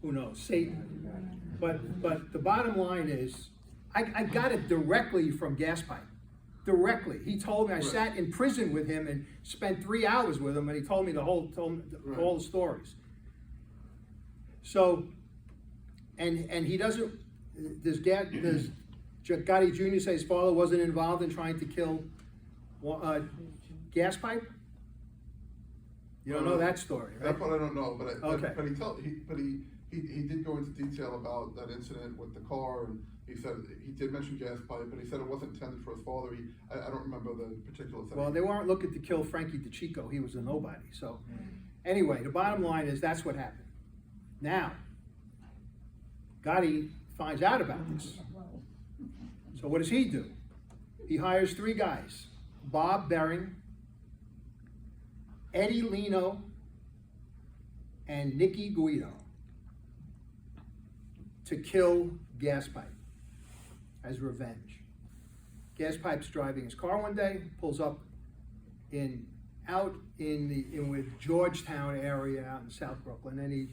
who knows, Satan. But the bottom line is, I got it directly from Gaspipe. directly. He told me, I Right. sat in prison with him and spent 3 hours with him, and he told me Right. all the stories. So, and he doesn't, does Gotti Jr. say his father wasn't involved in trying to kill Gas Pipe? You don't know that story, right? That part I don't know, but Okay. he did go into detail about that incident with the car, and he said, he did mention Gas Pipe, but he said it wasn't intended for his father. I don't remember the particulars. Well, they weren't looking to kill Frankie DeChico. He was a nobody. So, anyway, the bottom line is that's what happened. Now, Gotti finds out about this. So what does he do? He hires 3 guys: Bob Bering, Eddie Lino, and Nicky Guido, to kill Gas Pipe as revenge. Gas Pipe's driving his car one day, pulls up out in with Georgetown area out in South Brooklyn, and he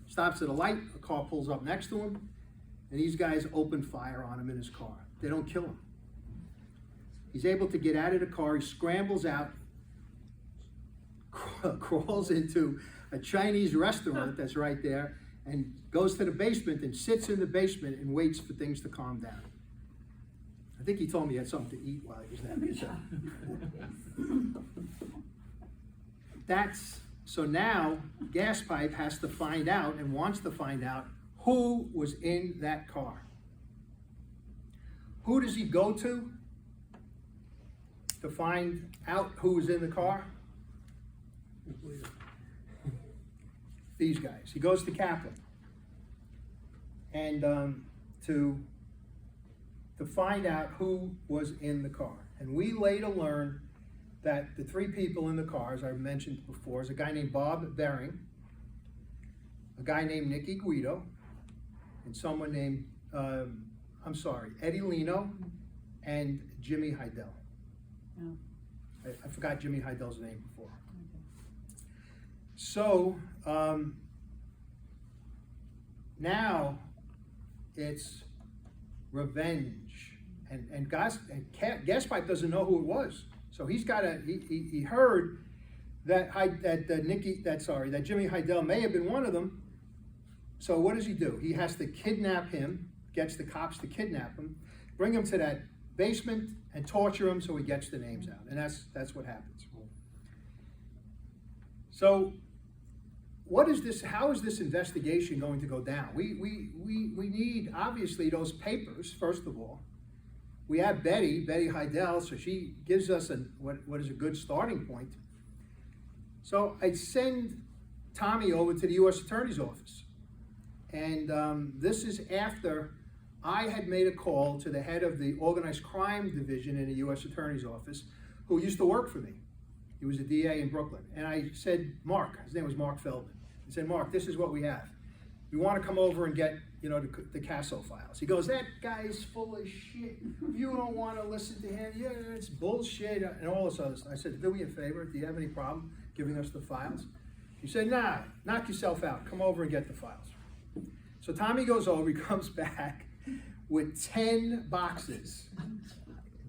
stops at a light. A car pulls up next to him, and these guys open fire on him in his car. They don't kill him. He's able to get out of the car. He scrambles out, crawls into a Chinese restaurant that's right there, and goes to the basement and sits in the basement and waits for things to calm down. I think he told me he had something to eat while he was there. So now Gas Pipe has to find out and wants to find out who was in that car. Who does he go to find out who was in the car? These guys. He goes to Kaplan, and to find out who was in the car. And we later learned that the 3 people in the car, as I mentioned before, is a guy named Bob Bering, a guy named Nicky Guido, and someone named Eddie Lino, and Jimmy Heidel. Oh. I forgot Jimmy Heidel's name before. So now it's revenge, and Gas Pipe doesn't know who it was. So he's got he heard that Jimmy Heidel may have been one of them. So what does he do? He has to kidnap him, gets the cops to kidnap him, bring him to that basement and torture him so he gets the names out. And that's what happens. So what is this? How is this investigation going to go down? We need, obviously, those papers, first of all. We have Betty Heidel, so she gives us what is a good starting point. So I send Tommy over to the U.S. Attorney's Office. And this is after I had made a call to the head of the Organized Crime Division in the U.S. Attorney's Office, who used to work for me. He was a DA in Brooklyn. And I said, Mark, his name was Mark Feldman. I said, Mark, this is what we have. We want to come over and get, the Casso files. He goes, that guy's full of shit. You don't want to listen to him. Yeah, it's bullshit and all this other stuff. I said, do me a favor. Do you have any problem giving us the files? He said, nah, knock yourself out. Come over and get the files. So Tommy goes over, he comes back with 10 boxes,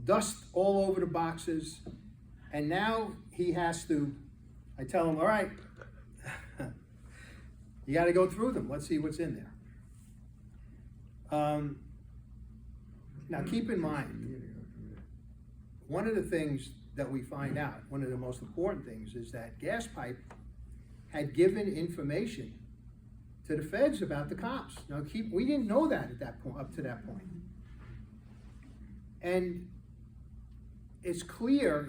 dust all over the boxes, and now he has to, I tell him, all right, you got to go through them. Let's see what's in there. Now keep in mind, one of the things that we find out, one of the most important things, is that Gas Pipe had given information to the feds about the cops. Now we didn't know that at that point, up to that point. And it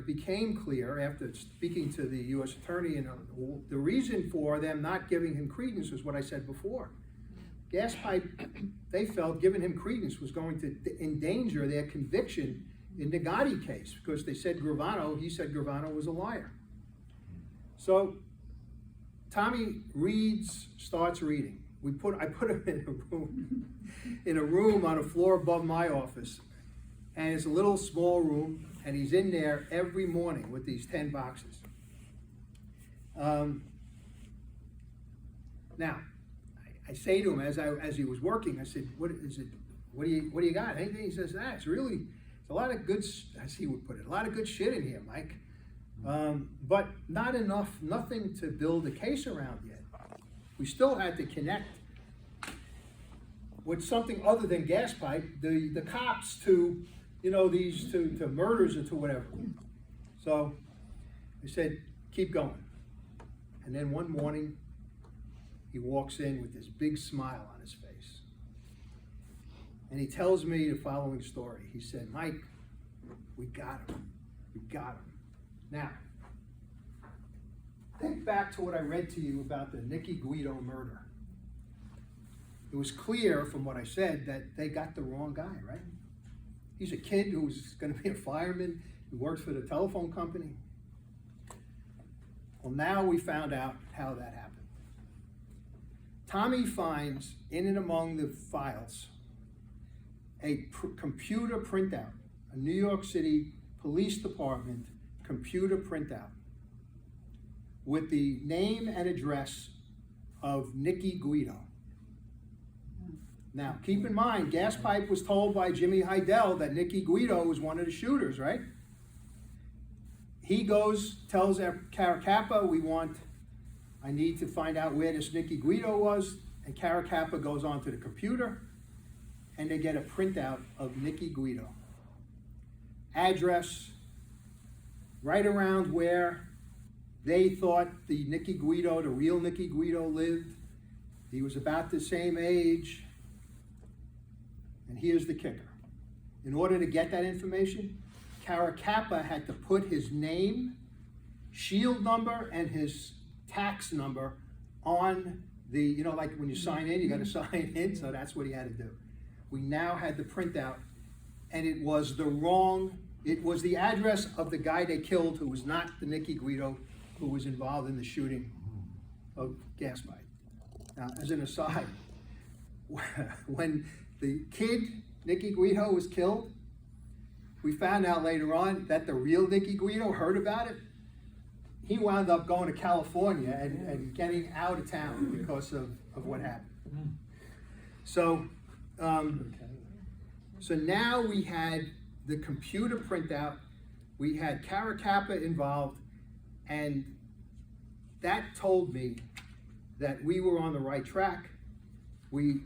became clear after speaking to the U.S. Attorney, and the reason for them not giving him credence was what I said before. Gas Pipe, they felt giving him credence was going to endanger their conviction in the Gotti case, because he said Gravano was a liar. So Tommy starts reading. I put him in a room on a floor above my office, and it's a little small room, and he's in there every morning with these 10 boxes. Now, I say to him as he was working, I said, "What is it? What do you got? Anything?" He says, it's really There's a lot of good, as he would put it, a lot of good shit in here, Mike. But not enough, nothing to build a case around yet. We still had to connect with something other than gas pipe, the cops to, you know, these, to murders or to whatever. So I said, keep going. And then one morning, he walks in with this big smile on his face. And he tells me the following story. He said, Mike, we got him. We got him. Now, think back to what I read to you about the Nicky Guido murder. It was clear from what I said that they got the wrong guy, right? He's a kid who was going to be a fireman, who works for the telephone company. Well, now we found out how that happened. Tommy finds in and among the files a computer printout, a New York City Police Department computer printout with the name and address of Nicky Guido. Now, keep in mind, Gas Pipe was told by Jimmy Heidel that Nicky Guido was one of the shooters, right? He goes, tells Caracappa, I need to find out where this Nicky Guido was, and Caracappa goes onto the computer, and they get a printout of Nicky Guido. Address, right around where they thought the Nicky Guido, the real Nicky Guido, lived. He was about the same age. And here's the kicker. In order to get that information, Caracappa had to put his name, shield number, and his tax number on the, you know, like when you sign in, you got to sign in, so that's what he had to do. We now had the printout, and it was the address of the guy they killed, who was not the Nicky Guido who was involved in the shooting of Gas Pipe. Now, as an aside, when the kid, Nicky Guido, was killed, we found out later on that the real Nicky Guido heard about it. He wound up going to California and getting out of town because of what happened. So, so now we had the computer printout, we had Caracappa involved, and that told me that we were on the right track. We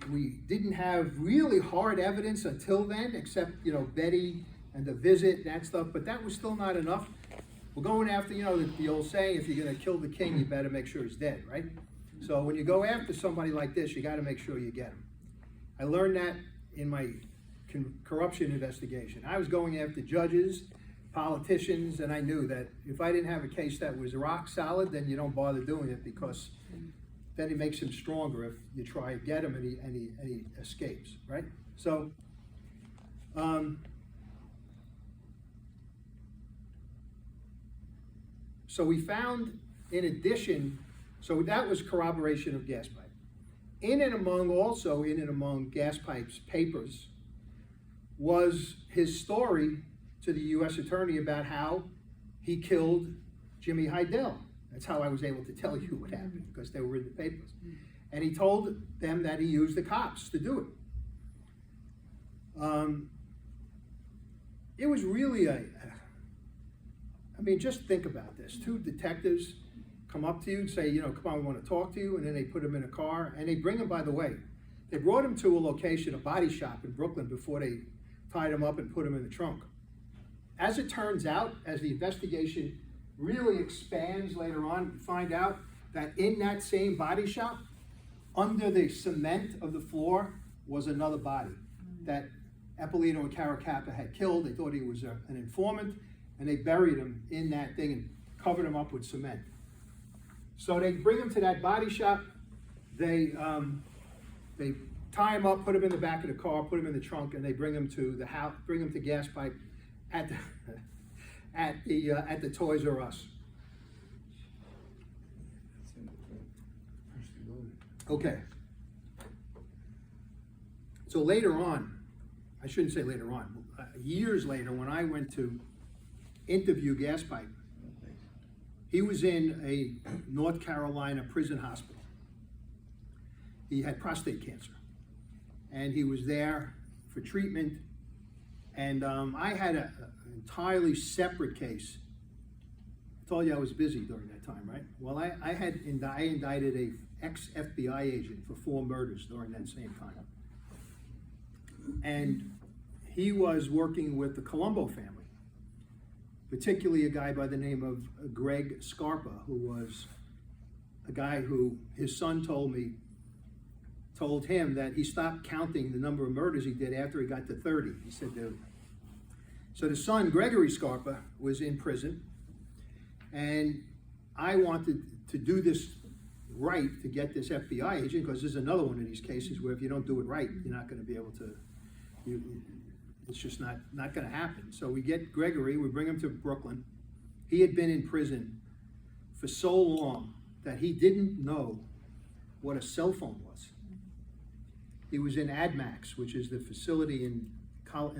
didn't have really hard evidence until then, except, you know, Betty and the visit and that stuff, but that was still not enough. We're going after, you know, the old saying, if you're gonna kill the king, you better make sure he's dead, right? So when you go after somebody like this, you gotta make sure you get him. I learned that in my corruption investigation. I was going after judges, politicians, and I knew that if I didn't have a case that was rock solid, then you don't bother doing it, because then it makes him stronger if you try to get him and he escapes, right? So, so we found, in addition, so that was corroboration of Gas Pipe. In and among Gas Pipe's papers was his story to the U.S. Attorney about how he killed Jimmy Heidel. That's how I was able to tell you what happened, because they were in the papers. And he told them that he used the cops to do it. It was really I mean, just think about this. Two detectives come up to you and say, you know, come on, we want to talk to you, and then they put him in a car, and they bring him, by the way, they brought him to a location, a body shop in Brooklyn, before they tied him up and put him in the trunk. As it turns out, as the investigation really expands later on, we find out that in that same body shop, under the cement of the floor, was another body that Eppolito and Caracappa had killed. They thought he was an informant, and they buried him in that thing and covered him up with cement. So they bring him to that body shop, they tie him up, put him in the back of the car, put him in the trunk, and they bring him to the house, bring him to Gas Pipe at the Toys R Us. Okay. So later on, I shouldn't say later on, years later, when I went to interview Gas Pipe, he was in a North Carolina prison hospital. He had prostate cancer, and he was there for treatment, And I had an entirely separate case. I told you I was busy during that time, right? Well, I indicted a ex-FBI agent for 4 murders during that same time. And he was working with the Colombo family, particularly a guy by the name of Greg Scarpa, who was a guy who his son told him that he stopped counting the number of murders he did after he got to 30. He said, so the son, Gregory Scarpa, was in prison, and I wanted to do this right to get this FBI agent, because there's another one of these cases where if you don't do it right, you're not going to be able to, it's just not going to happen. So we get Gregory, we bring him to Brooklyn. He had been in prison for so long that he didn't know what a cell phone was. He was in AdMax, which is the facility in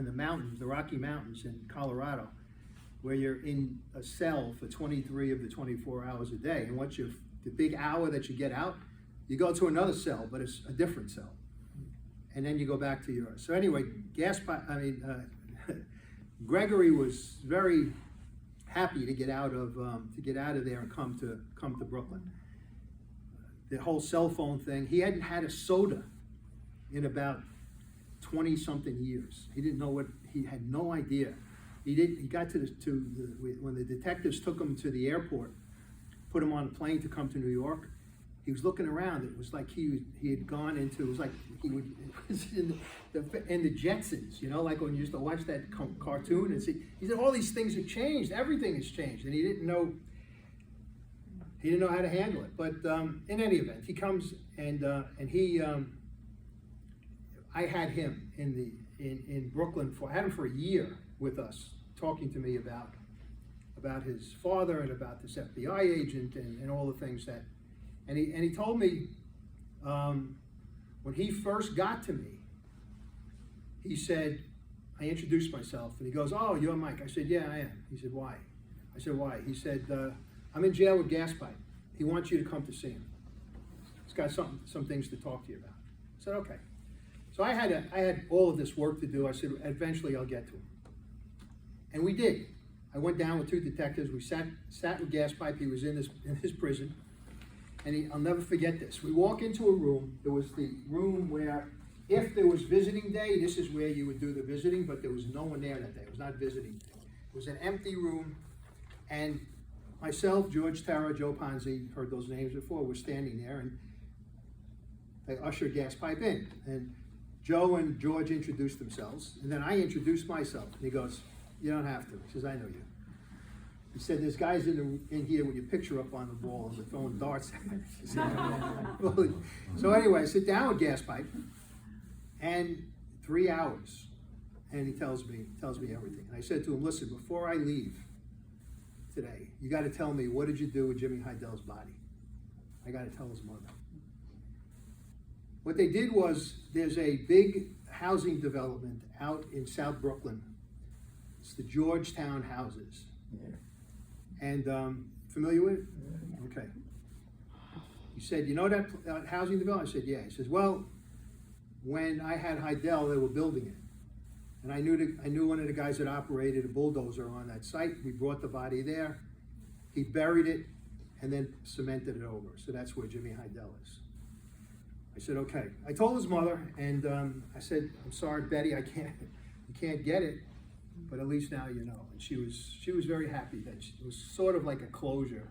the mountains, the Rocky Mountains in Colorado, where you're in a cell for 23 of the 24 hours a day. And once the big hour that you get out, you go to another cell, but it's a different cell. And then you go back to yours. So anyway, Gregory was very happy to get out of there and come to Brooklyn. The whole cell phone thing, he hadn't had a soda in about 20 something years. He didn't know he had no idea. He got when the detectives took him to the airport, put him on a plane to come to New York. He was looking around. It was like he had gone into, it was like he was in the Jetsons, like when you used to watch that cartoon and see. He said all these things have changed. Everything has changed, and he didn't know how to handle it. But in any event, he comes and he. I had him in Brooklyn I had him for a year with us, talking to me about his father and about this FBI agent and all the things that, and he told me when he first got to me, he said, I introduced myself, and he goes, "Oh, you're Mike." I said, "Yeah, I am." He said, "Why?" I said, "Why?" He said, "I'm in jail with gas pipe. He wants you to come to see him. He's got some things to talk to you about." I said, "Okay." So I had all of this work to do. I said, eventually I'll get to him. And we did. I went down with 2 detectives. We sat with gas pipe. He was in his prison. And I'll never forget this. We walk into a room. There was the room where if there was visiting day, this is where you would do the visiting, but there was no one there that day. It was not visiting day. It was an empty room. And myself, George Terra, Joe Ponzi, heard those names before, were standing there, and they ushered gas pipe in. And Joe and George introduced themselves, and then I introduced myself. And he goes, "You don't have to." He says, "I know you." He said, "There's guys in here with your picture up on the wall, and they're throwing darts at me." So anyway, I sit down with gas pipe, and 3 hours, and he tells me everything. And I said to him, "Listen, before I leave today, you got to tell me, what did you do with Jimmy Heidel's body?" I got to tell his mother. What they did was, there's a big housing development out in South Brooklyn. It's the Georgetown houses. Yeah. And familiar with it? Yeah. Okay. He said, "You know that housing development?" I said, "Yeah." He says, "Well, when I had Heidel, they were building it. And I knew one of the guys that operated a bulldozer on that site. We brought the body there. He buried it and then cemented it over. So that's where Jimmy Heidel is." I said, "Okay." I told his mother, and I said, "I'm sorry, Betty, you can't get it, but at least now you know." And she was very happy that it was sort of like a closure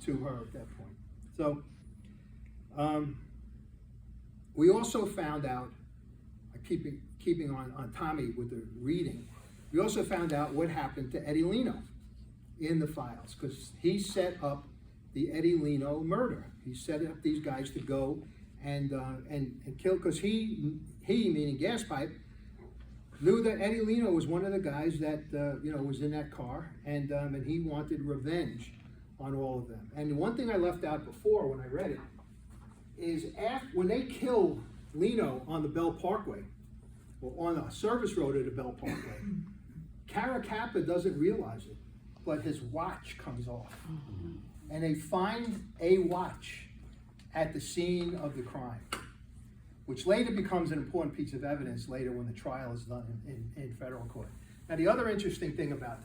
to her at that point. So we also found out, keeping on Tommy with the reading, we also found out what happened to Eddie Leno in the files, because he set up the Eddie Leno murder. He set up these guys to go and kill, because he meaning Gas Pipe, knew that Eddie Leno was one of the guys that was in that car, and he wanted revenge on all of them. And one thing I left out before when I read it is, when they kill Leno on the Bell Parkway, or on a service road at the Bell Parkway, Caracappa doesn't realize it, but his watch comes off, and they find a watch at the scene of the crime, which later becomes an important piece of evidence later when the trial is done in federal court. Now, the other interesting thing about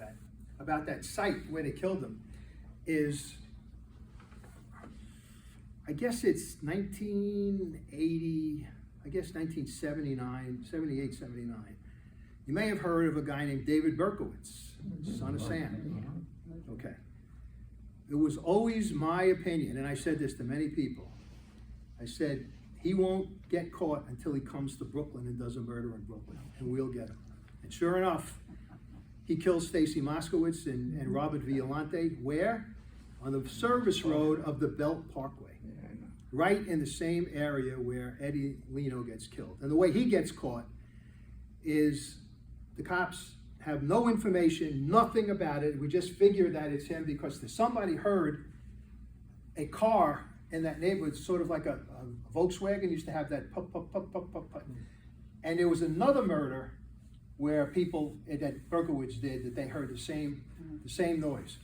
that site where they killed him, is, I guess it's 1980, I guess 1979, 78, 79. You may have heard of a guy named David Berkowitz, son of Sam. Okay. It was always my opinion, and I said this to many people. I said, he won't get caught until he comes to Brooklyn and does a murder in Brooklyn, and we'll get him. And sure enough, he kills Stacy Moskowitz and Robert Violante. Where? On the service road of the Belt Parkway. Right in the same area where Eddie Leno gets killed. And the way he gets caught is the cops have no information, nothing about it. We just figure that it's him because somebody heard a car in that neighborhood, sort of like a Volkswagen, used to have that pop, pop, pop, pop, pop, pop. And there was another murder where people that Berkowitz did, that they heard the same noise.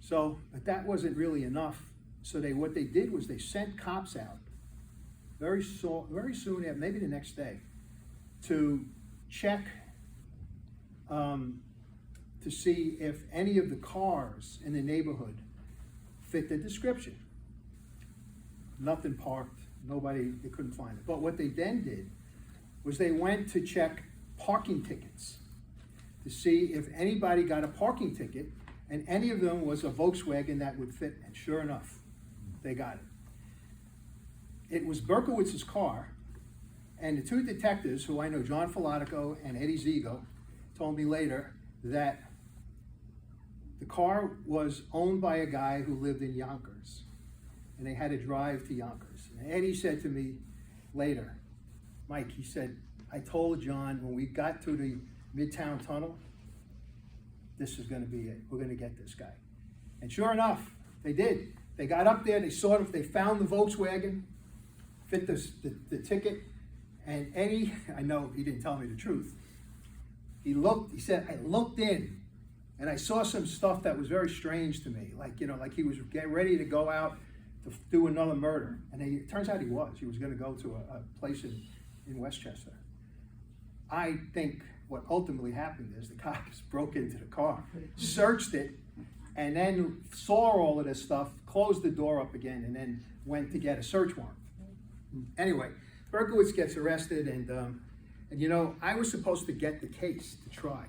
So, but that wasn't really enough. So what they did was they sent cops out very soon after, maybe the next day, to check to see if any of the cars in the neighborhood fit the description. Nothing parked, they couldn't find it. But what they then did was they went to check parking tickets to see if anybody got a parking ticket, and any of them was a Volkswagen that would fit, and sure enough, they got it. It was Berkowitz's car, and the two detectives, who I know, John Filatico and Eddie Zigo, told me later that the car was owned by a guy who lived in Yonkers, and they had to drive to Yonkers. And Eddie said to me later, Mike, he said, I told John when we got to the Midtown Tunnel, this is gonna be it. We're gonna get this guy. And sure enough, they did. They got up there, they found the Volkswagen, fit the ticket, and Eddie, I know he didn't tell me the truth. He said, I looked in and I saw some stuff that was very strange to me. Like he was getting ready to go out to do another murder. And it turns out he was gonna go to a place in Westchester. I think what ultimately happened is the cops broke into the car, searched it, and then saw all of this stuff, closed the door up again, and then went to get a search warrant. Anyway, Berkowitz gets arrested, and I was supposed to get the case to try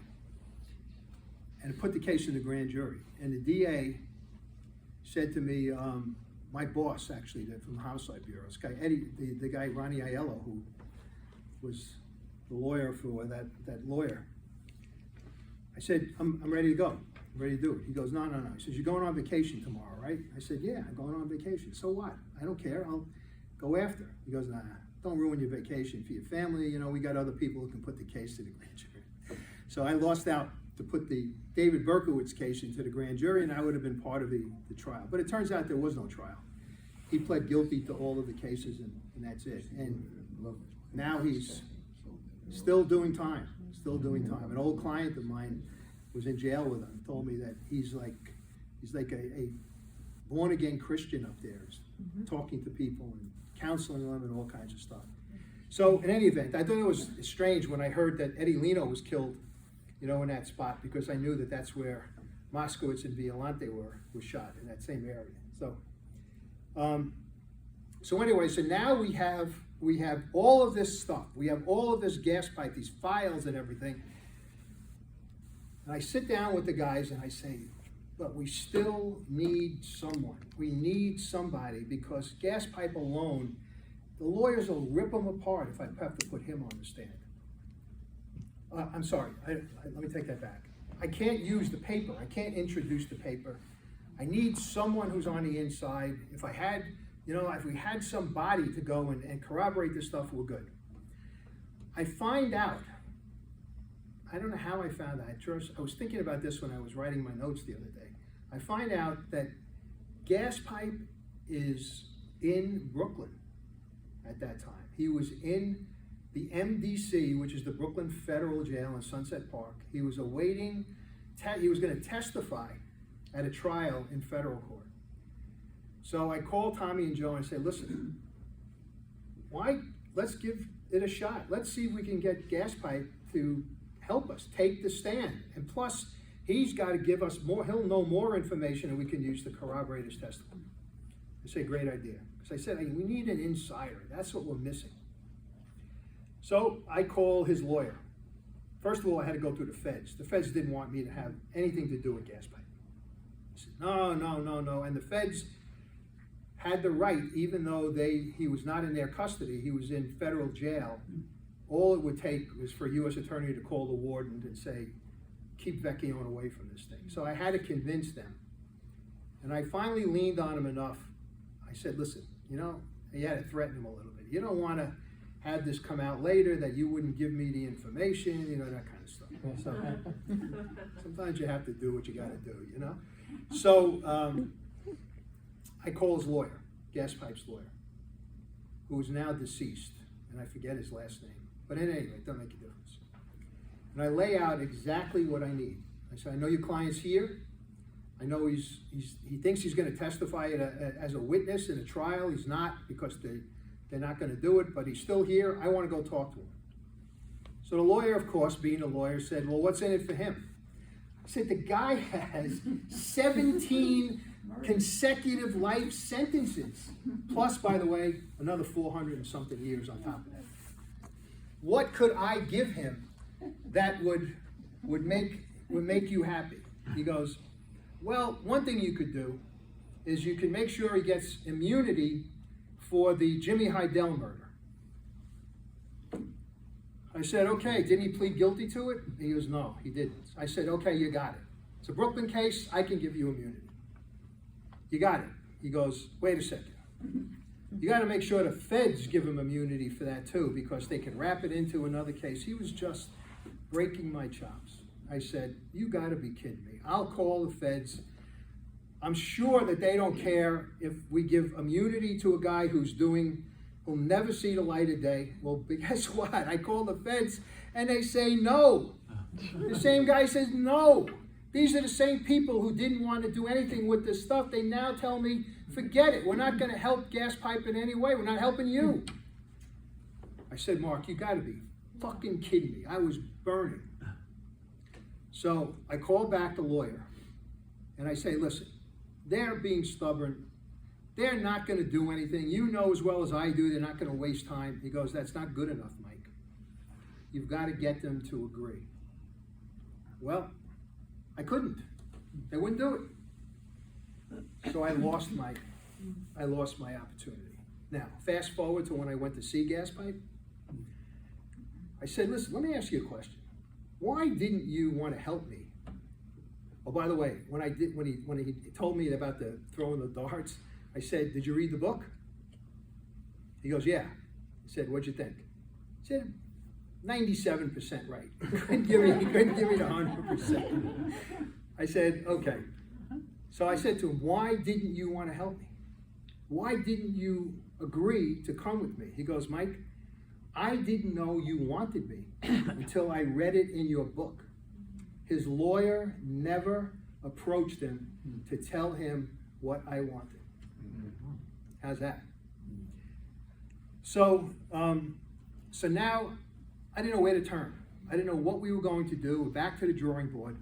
and put the case in the grand jury. And the DA said to me, my boss actually, from the Homicide Bureau, this guy Eddie, the guy Ronnie Aiello, who was the lawyer for that lawyer. I said, I'm ready to go. I'm ready to do it. He goes, no. He says, you're going on vacation tomorrow, right? I said, yeah, I'm going on vacation. So what? I don't care. I'll go after. He goes, nah, don't ruin your vacation for your family. We got other people who can put the case to the grand jury. So I lost out to put the David Berkowitz case into the grand jury, and I would have been part of the trial. But it turns out there was no trial. He pled guilty to all of the cases, and that's it. And now he's still doing time. An old client of mine was in jail with him, told me that he's like a born-again Christian up there, talking to people and counseling them and all kinds of stuff. So in any event, I thought it was strange when I heard that Eddie Leno was killed, in that spot, because I knew that that's where Moskowitz and Violante were shot, in that same area. So anyway, so now we have all of this stuff. We have all of this gas pipe, these files and everything. And I sit down with the guys and I say, but we still need someone. We need somebody, because gas pipe alone, the lawyers will rip them apart if I have to put him on the stand. I'm sorry, let me take that back. I can't use the paper. I can't introduce the paper. I need someone who's on the inside. If I had, if we had somebody to go and corroborate this stuff, we're good. I find out, I don't know how I found that. I was thinking about this when I was writing my notes the other day. I find out that gas pipe is in Brooklyn at that time. He was in the MDC, which is the Brooklyn Federal Jail in Sunset Park. He was awaiting, he was going to testify at a trial in federal court. So I called Tommy and Joe and I said, listen, let's give it a shot. Let's see if we can get gas pipe to help us, take the stand. And plus, he's got to give us more, he'll know more information and we can use to corroborate his testimony. I say, great idea. Because I said, hey, we need an insider. That's what we're missing. So I call his lawyer. First of all, I had to go through the feds. The feds didn't want me to have anything to do with gas pipe. I said, no. And the feds had the right, even though he was not in their custody, he was in federal jail. All it would take was for a U.S. attorney to call the warden and say, keep Vecchione away from this thing. So I had to convince them. And I finally leaned on him enough. I said, listen, you know, you had to threaten him a little bit. You don't want to have this come out later that you wouldn't give me the information, you know, that kind of stuff. So sometimes you have to do what you got to do, you know. So I call his lawyer, Gas Pipe's lawyer, who is now deceased, and I forget his last name. But at any rate, it doesn't make a difference. And I lay out exactly what I need. I said, I know your client's here. I know he thinks he's going to testify as a witness in a trial. He's not, because they're not going to do it, but he's still here. I want to go talk to him. So the lawyer, of course, being a lawyer, said, well, what's in it for him? I said, the guy has 17 consecutive life sentences. Plus, by the way, another 400 and something years on top of that. What could I give him that would make you happy? He goes, well, one thing you could do is you can make sure he gets immunity for the Jimmy Heidel murder. I said, okay, didn't he plead guilty to it? He goes, no, he didn't. I said, okay, you got it. It's a Brooklyn case, I can give you immunity. You got it. He goes, wait a second. You got to make sure the feds give him immunity for that too, because they can wrap it into another case. He was just breaking my chops. I said, you got to be kidding me. I'll call the feds. I'm sure that they don't care if we give immunity to a guy who'll never see the light of day. Well, guess what? I call the feds and they say no. The same guy says no. These are the same people who didn't want to do anything with this stuff. They now tell me, forget it. We're not going to help Gas Pipe in any way. We're not helping you. I said, Mark, you got to be fucking kidding me. I was burning. So I call back the lawyer and I say, listen, they're being stubborn. They're not going to do anything. You know as well as I do, they're not going to waste time. He goes, that's not good enough, Mike. You've got to get them to agree. Well, I couldn't. They wouldn't do it. So I lost my opportunity. Now, fast forward to when I went to see Gas Pipe. I said, listen, let me ask you a question. Why didn't you want to help me? Oh, by the way, when he told me about the throwing the darts, I said, did you read the book? He goes, yeah. I said, what'd you think? He said, 97% right. He couldn't give me the 100%. I said, okay. So I said to him, why didn't you want to help me? Why didn't you agree to come with me? He goes, Mike, I didn't know you wanted me until I read it in your book. His lawyer never approached him to tell him what I wanted. How's that? So now I didn't know where to turn. I didn't know what we were going to do. We're back to the drawing board.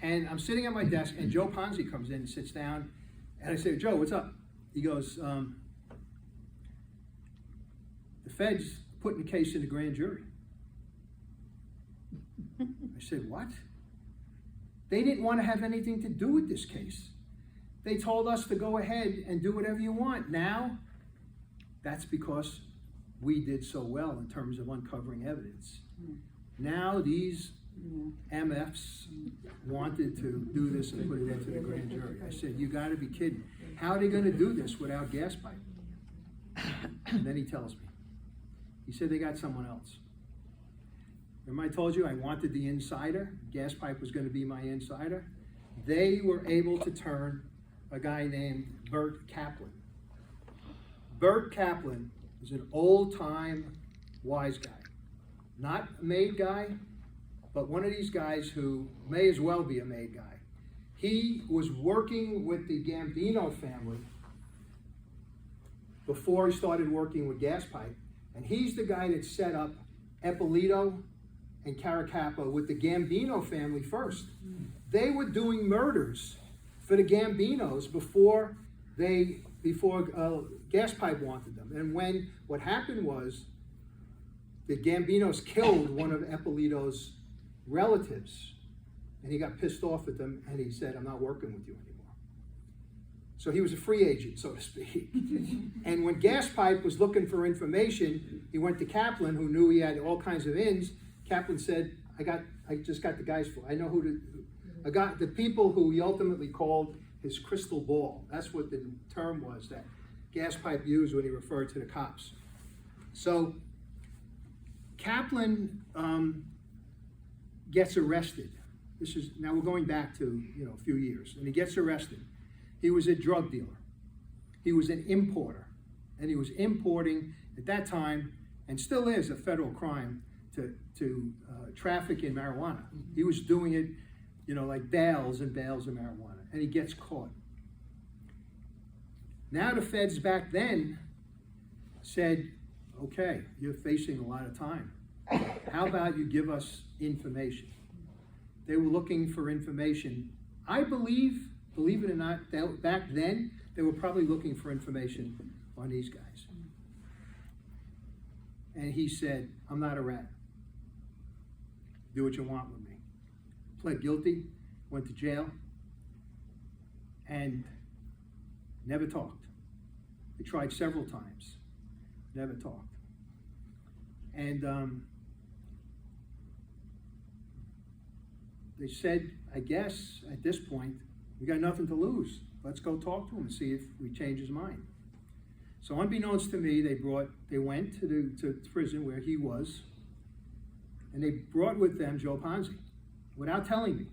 And I'm sitting at my desk and Joe Ponzi comes in and sits down. And I say, Joe, what's up? He goes, the feds putting the case in the grand jury. I said, what? They didn't want to have anything to do with this case. They told us to go ahead and do whatever you want. Now, that's because we did so well in terms of uncovering evidence. Now these MFs wanted to do this and put it into the grand jury. I said, you got to be kidding. How are they going to do this without Gas Pipe? And then he tells me. He said they got someone else. Remember I told you I wanted the insider? Gas Pipe was going to be my insider. They were able to turn a guy named Bert Kaplan. Bert Kaplan is an old-time wise guy. Not a made guy, but one of these guys who may as well be a made guy. He was working with the Gambino family before he started working with Gas Pipe, and he's the guy that set up Eppolito and Caracappa with the Gambino family first. They were doing murders for the Gambinos before Gas Pipe wanted them. And what happened was the Gambinos killed one of Ippolito's relatives, and he got pissed off at them, and he said, I'm not working with you anymore. So he was a free agent, so to speak. And when Gas Pipe was looking for information, he went to Kaplan, who knew he had all kinds of ins. Kaplan said, I just got the guys I know the people who he ultimately called his crystal ball. That's what the term was that Gas Pipe used when he referred to the cops. So Kaplan gets arrested. Now we're going back to a few years, and he gets arrested. He was a drug dealer. He was an importer, and he was importing at that time, and still is a federal crime, to traffic in marijuana. He was doing it, like bales and bales of marijuana, and he gets caught. Now the feds back then said, okay, you're facing a lot of time. How about you give us information? They were looking for information. I believe it or not, back then, they were probably looking for information on these guys. And he said, I'm not a rat. Do what you want with me. Pled guilty, went to jail, and never talked. They tried several times, never talked. And they said, I guess, at this point, we got nothing to lose. Let's go talk to him and see if we change his mind. So unbeknownst to me, they went to prison where he was, and they brought with them Joe Ponzi, without telling me.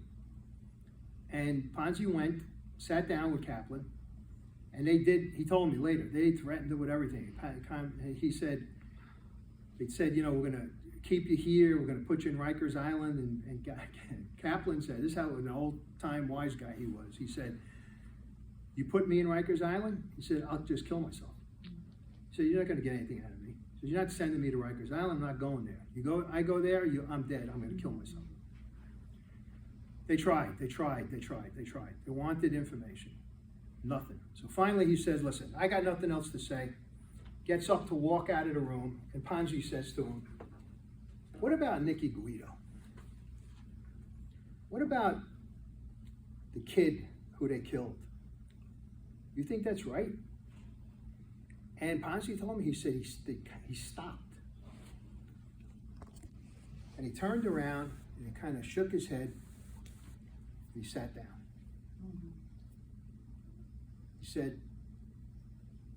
And Ponzi went, sat down with Kaplan, and he told me later, they threatened him with everything. He said, we're gonna keep you here, we're gonna put you in Rikers Island, and Kaplan said, this is how an old-time wise guy he was. He said, you put me in Rikers Island? He said, I'll just kill myself. He said, you're not gonna get anything out of me. He said, you're not sending me to Rikers Island, I'm not going there. I go there, I'm dead, I'm gonna kill myself. They tried. They wanted information, nothing. So finally he says, listen, I got nothing else to say. Gets up to walk out of the room, and Ponzi says to him, what about Nicky Guido? What about the kid who they killed? You think that's right? And Ponzi told me, he said he stopped. And he turned around and he kind of shook his head and he sat down. He said,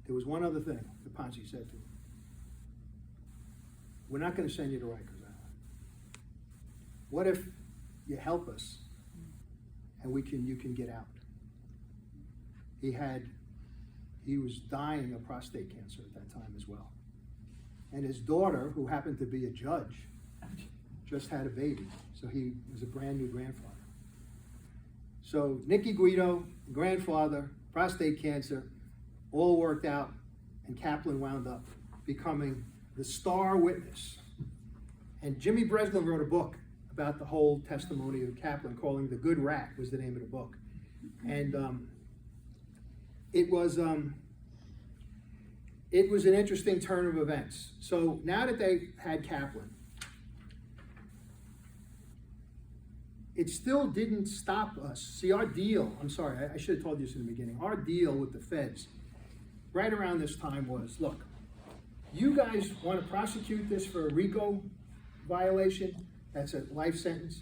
there was one other thing that Ponzi said to him. We're not going to send you to Rikers Island. What if you help us and you can get out? He was dying of prostate cancer at that time as well. And his daughter, who happened to be a judge, just had a baby. So he was a brand new grandfather. So Nicky Guido, grandfather, prostate cancer, all worked out, and Kaplan wound up becoming the star witness. And Jimmy Breslin wrote a book about the whole testimony of Kaplan, calling The Good Rat was the name of the book. And it was an interesting turn of events. So now that they had Kaplan, it still didn't stop us. See, our deal, I'm sorry, I should have told you this in the beginning. Our deal with the feds right around this time was, look, you guys want to prosecute this for a RICO violation, that's a life sentence,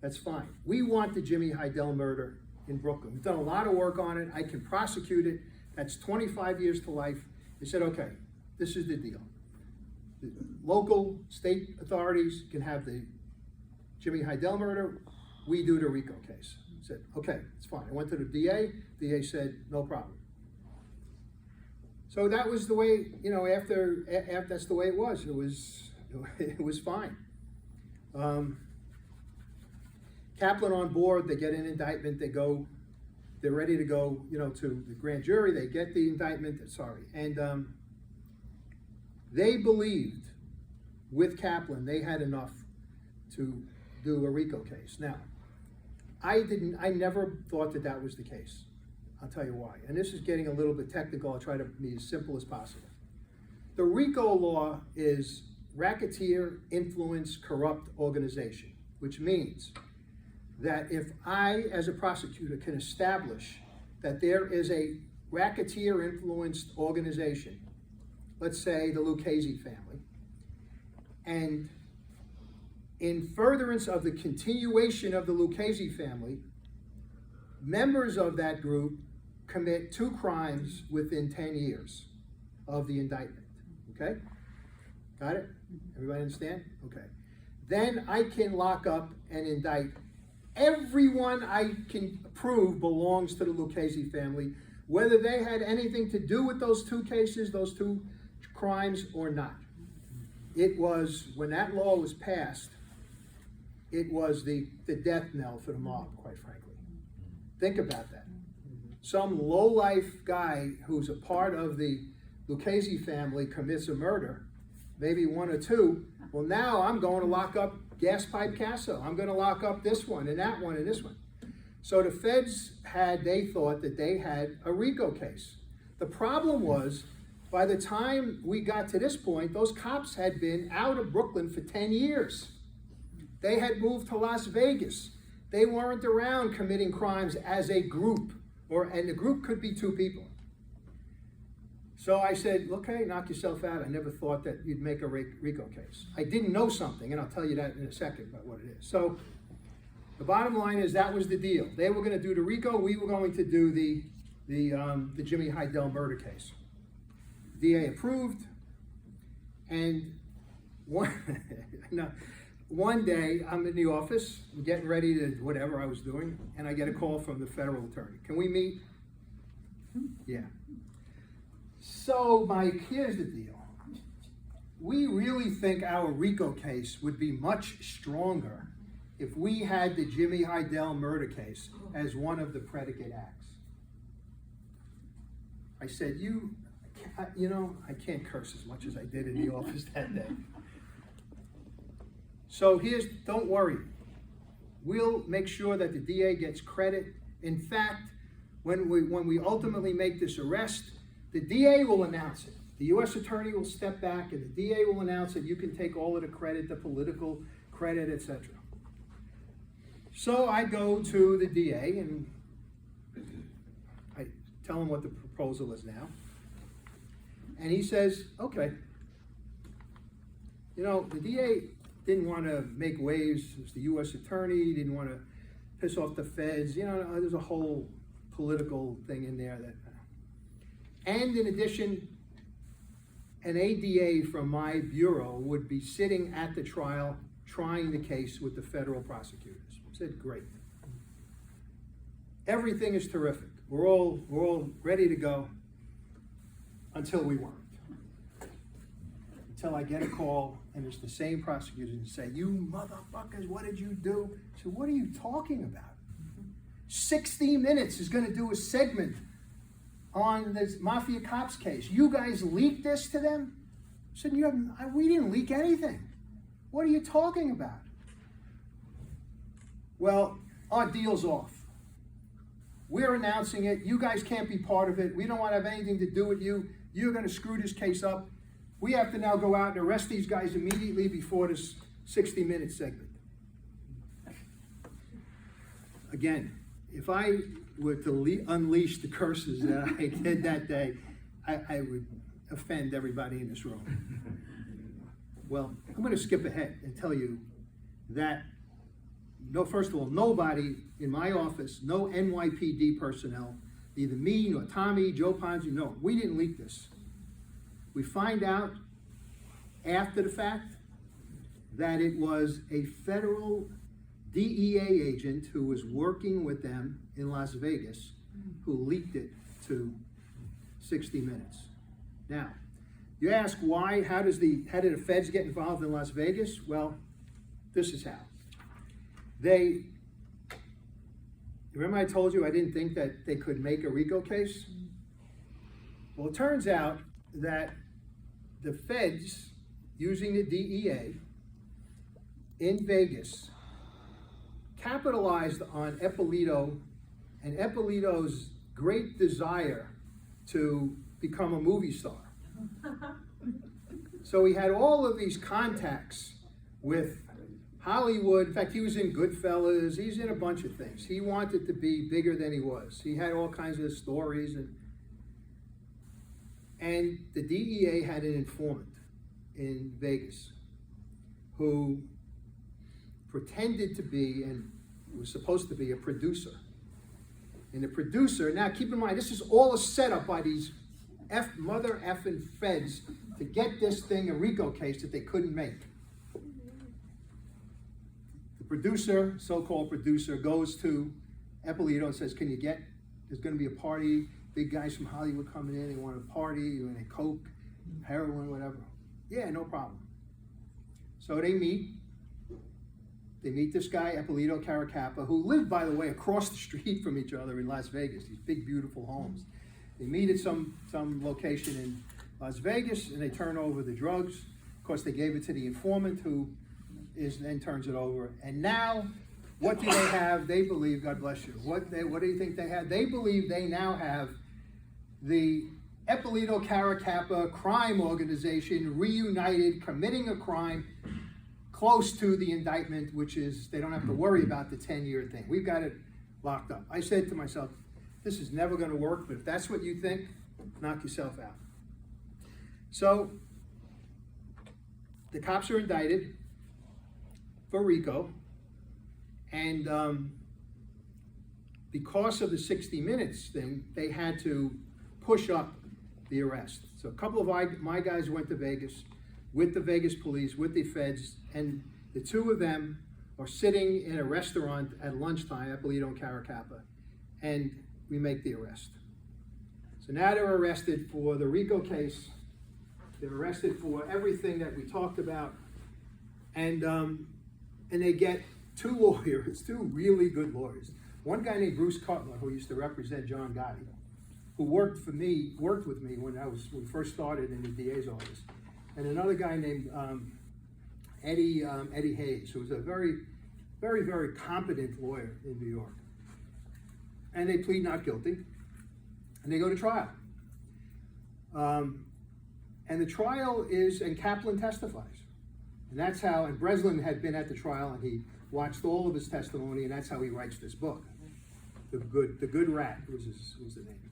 that's fine. We want the Jimmy Heidel murder in Brooklyn. We've done a lot of work on it. I can prosecute it. That's 25 years to life. They said, okay, this is the deal. The local, state authorities can have the Jimmy Heidel murder. We do the RICO case. I said, okay, it's fine. I went to the DA. DA said, no problem. So that was the way, after that's the way it was. It was fine. Kaplan on board, they get an indictment, they're ready to go, to the grand jury, they get the indictment, and they believed with Kaplan they had enough to do a RICO case. Now, I never thought that that was the case. I'll tell you why. And this is getting a little bit technical. I'll try to be as simple as possible. The RICO law is racketeer, influence, corrupt organization, which means that if I, as a prosecutor, can establish that there is a racketeer influenced organization, let's say the Lucchese family, and in furtherance of the continuation of the Lucchese family, members of that group commit 2 crimes within 10 years of the indictment, okay? Got it? Everybody understand? Okay. Then I can lock up and indict everyone I can prove belongs to the Lucchese family, whether they had anything to do with those 2 cases, those 2 crimes or not. It was, when that law was passed, it was the death knell for the mob, quite frankly. Think about that. Some low-life guy who's a part of the Lucchese family commits a murder, maybe 1 or 2. Well, now I'm going to lock up Gas Pipe Casso. I'm going to lock up this one and that one and this one. So the feds they thought that they had a RICO case. The problem was, by the time we got to this point, those cops had been out of Brooklyn for 10 years. They had moved to Las Vegas. They weren't around committing crimes as a group, and the group could be 2 people. So I said, okay, knock yourself out. I never thought that you'd make a RICO case. I didn't know something, and I'll tell you that in a second about what it is. So the bottom line is that was the deal. They were going to do the RICO. We were going to do the Jimmy Heidel murder case. DA approved, and one day I'm in the office, getting ready to whatever I was doing, and I get a call from the federal attorney. Can we meet? Yeah. So, Mike, here's the deal. We really think our RICO case would be much stronger if we had the Jimmy Heidel murder case as one of the predicate acts. I said, I can't curse as much as I did in the office that day. So don't worry. We'll make sure that the DA gets credit. In fact, when we ultimately make this arrest, the DA will announce it. The U.S. Attorney will step back and the DA will announce it. You can take all of the credit, the political credit, etc. So I go to the DA and I tell him what the proposal is now. And he says, okay. The DA didn't want to make waves as the U.S. Attorney, didn't want to piss off the feds. There's a whole political thing in there and in addition, an ADA from my bureau would be sitting at the trial trying the case with the federal prosecutors. I said, great. Everything is terrific. We're all ready to go until we weren't. Until I get a call and it's the same prosecutors and say, you motherfuckers, what did you do? I said, what are you talking about? 60 Minutes is going to do a segment on this Mafia cops case. You guys leaked this to them? I said, we didn't leak anything. What are you talking about? Well, our deal's off. We're announcing it. You guys can't be part of it. We don't want to have anything to do with you. You're going to screw this case up. We have to now go out and arrest these guys immediately before this 60-minute segment. Again, if I were to unleash the curses that I did that day, I would offend everybody in this room. Well, I'm going to skip ahead and tell you that, first of all, nobody in my office, no NYPD personnel, neither me nor Tommy, Joe Ponzi, no, we didn't leak this. We find out after the fact that it was a federal DEA agent who was working with them in Las Vegas who leaked it to 60 Minutes. Now, you ask why, how did the feds get involved in Las Vegas? Well, this is how. Remember I told you I didn't think that they could make a RICO case? Well, it turns out that the feds, using the DEA, in Vegas capitalized on Ippolito and Ippolito's great desire to become a movie star. So he had all of these contacts with Hollywood. In fact, he was in Goodfellas. He's in a bunch of things. He wanted to be bigger than he was. He had all kinds of stories. And the DEA had an informant in Vegas who pretended to be and was supposed to be a producer. And the producer, now keep in mind, this is all a setup by these mother effing feds to get this thing a RICO case that they couldn't make. The producer, so-called producer, goes to Ippolito and says, can you get, there's gonna be a party, big guys from Hollywood coming in, they want a party, you want a coke, heroin, whatever. Yeah, no problem. So they meet this guy, Ippolito Caracappa, who lived, by the way, across the street from each other in Las Vegas, these big, beautiful homes. They meet at some location in Las Vegas, and they turn over the drugs. Of course, they gave it to the informant, who then turns it over. And now, what do they have? They believe, God bless you, what do you think they have? They believe they now have the Ippolito Caracappa crime organization reunited, committing a crime close to the indictment, which is they don't have to worry about the 10-year thing. We've got it locked up. I said to myself, this is never going to work, but if that's what you think, knock yourself out. So the cops are indicted for RICO, and because of the 60 Minutes thing, they had to push up the arrest. So a couple of my guys went to Vegas with the Vegas police, with the feds, and the two of them are sitting in a restaurant at lunchtime, Ippolito and Caracappa, and we make the arrest. So now they're arrested for the RICO case. They're arrested for everything that we talked about, and they get two lawyers, two really good lawyers. One guy named Bruce Cutler, who used to represent John Gotti, who worked with me when we first started in the DA's office, and another guy named Eddie Hayes, who was a very, very, very competent lawyer in New York. And they plead not guilty, and they go to trial. And the trial is, and Kaplan testifies. And that's how, and Breslin had been at the trial, and he watched all of his testimony, and that's how he writes this book. The Good Rat was the name.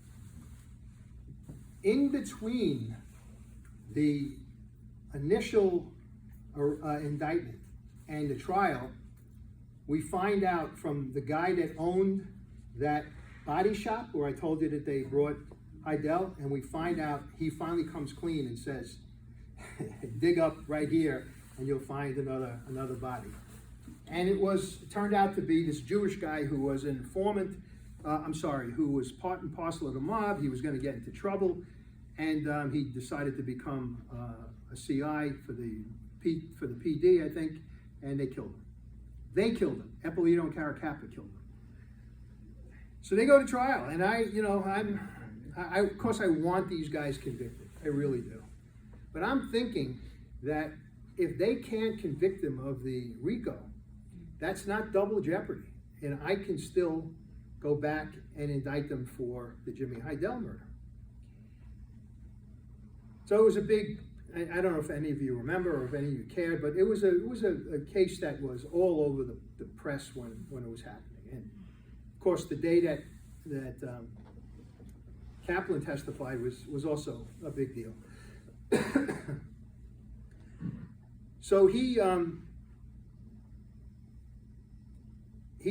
In between the initial indictment and the trial, we find out from the guy that owned that body shop where I told you that they brought Heidel, and we find out he finally comes clean and says, dig up right here and you'll find another body. And it turned out to be this Jewish guy who was an informant, who was part and parcel of the mob. He was going to get into trouble, and he decided to become a CI for the PD, I think, and they killed him. They killed him. Ippolito and Caracappa killed him. So they go to trial, and of course I want these guys convicted. I really do. But I'm thinking that if they can't convict them of the RICO, that's not double jeopardy. And I can still go back and indict them for the Jimmy Heidel murder. So it was a big, I don't know if any of you remember or if any of you cared, but it was a case that was all over the press when it was happening. And of course, the day that Kaplan testified was also a big deal. So he